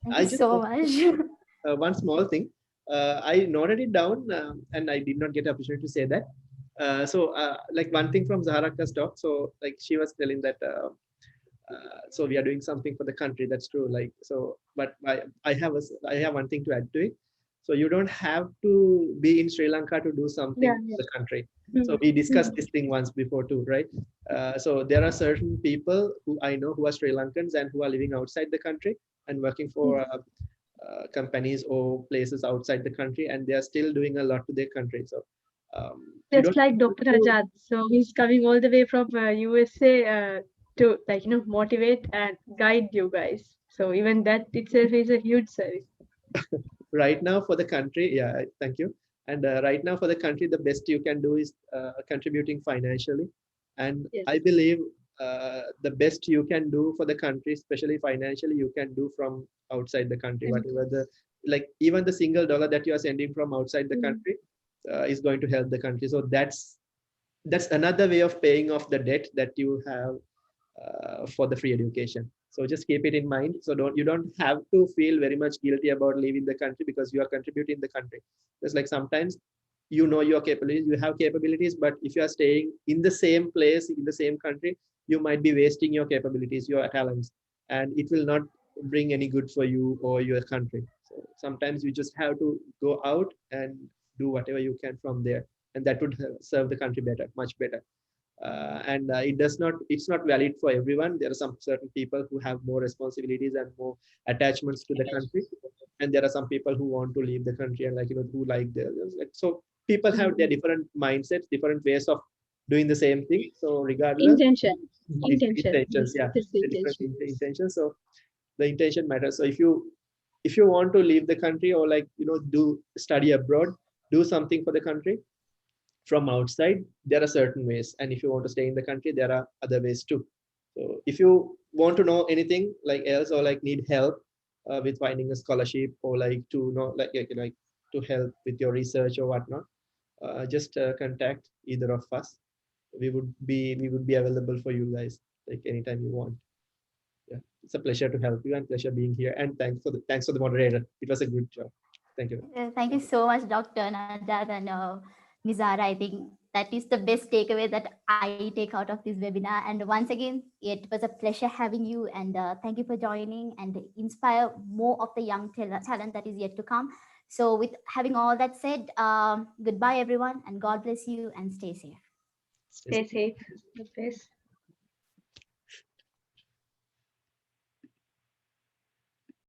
Thank I you just so much. one small thing. I noted it down, and I did not get the opportunity to say that. Like one thing from Zaharaka's talk. So, like she was telling that. So we are doing something for the country. That's true. Like so, but I have one thing to add to it. So you don't have to be in Sri Lanka to do something Yeah, for the country. yeah. So we discussed this thing once before too, right? So there are certain people who I know who are Sri Lankans and who are living outside the country and working for companies or places outside the country, and they are still doing a lot to their country. So you Just don't like have Dr. to, Ajad. So he's coming all the way from USA to motivate and guide you guys. So even that itself is a huge service. right now for the country. Yeah, thank you. And right now for the country, the best you can do is contributing financially. And Yes. I believe the best you can do for the country, especially financially, you can do from outside the country. Whatever the, like even the single dollar that you are sending from outside the country is going to help the country. So that's another way of paying off the debt that you have for the free education. So just keep it in mind. So you don't have to feel very much guilty about leaving the country because you are contributing the country. Just like sometimes you know your capabilities, you have capabilities, but if you are staying in the same place in the same country, you might be wasting your capabilities, your talents, and it will not bring any good for you or your country. So sometimes you just have to go out and do whatever you can from there, and that would serve the country better, much better. And it's not valid for everyone. There are some certain people who have more responsibilities and more attachments to the country, and there are some people who want to leave the country and who like so people have their different mindsets, different ways of doing the same thing. So regardless, Intention. intentions, This yeah, is the the different intention. intentions. So the intention matters. So if you if you want to leave the country or like, do study abroad, do something for the country from outside, there are certain ways. And if you want to stay in the country, there are other ways too. So if you want to know anything like else, or like need help with finding a scholarship, or like to know like to help with your research or whatnot, just contact either of us. We would be available for you guys like anytime you want. Yeah, it's a pleasure to help you and pleasure being here. And thanks for the moderator. It was a good job. Thank you. Thank you so much, Dr. Najat and Nizara. I think that is the best takeaway that I take out of this webinar. And once again, it was a pleasure having you. And thank you for joining and inspire more of the young talent that is yet to come. So with having all that said, goodbye, everyone, and God bless you and stay safe. Stay safe. God bless.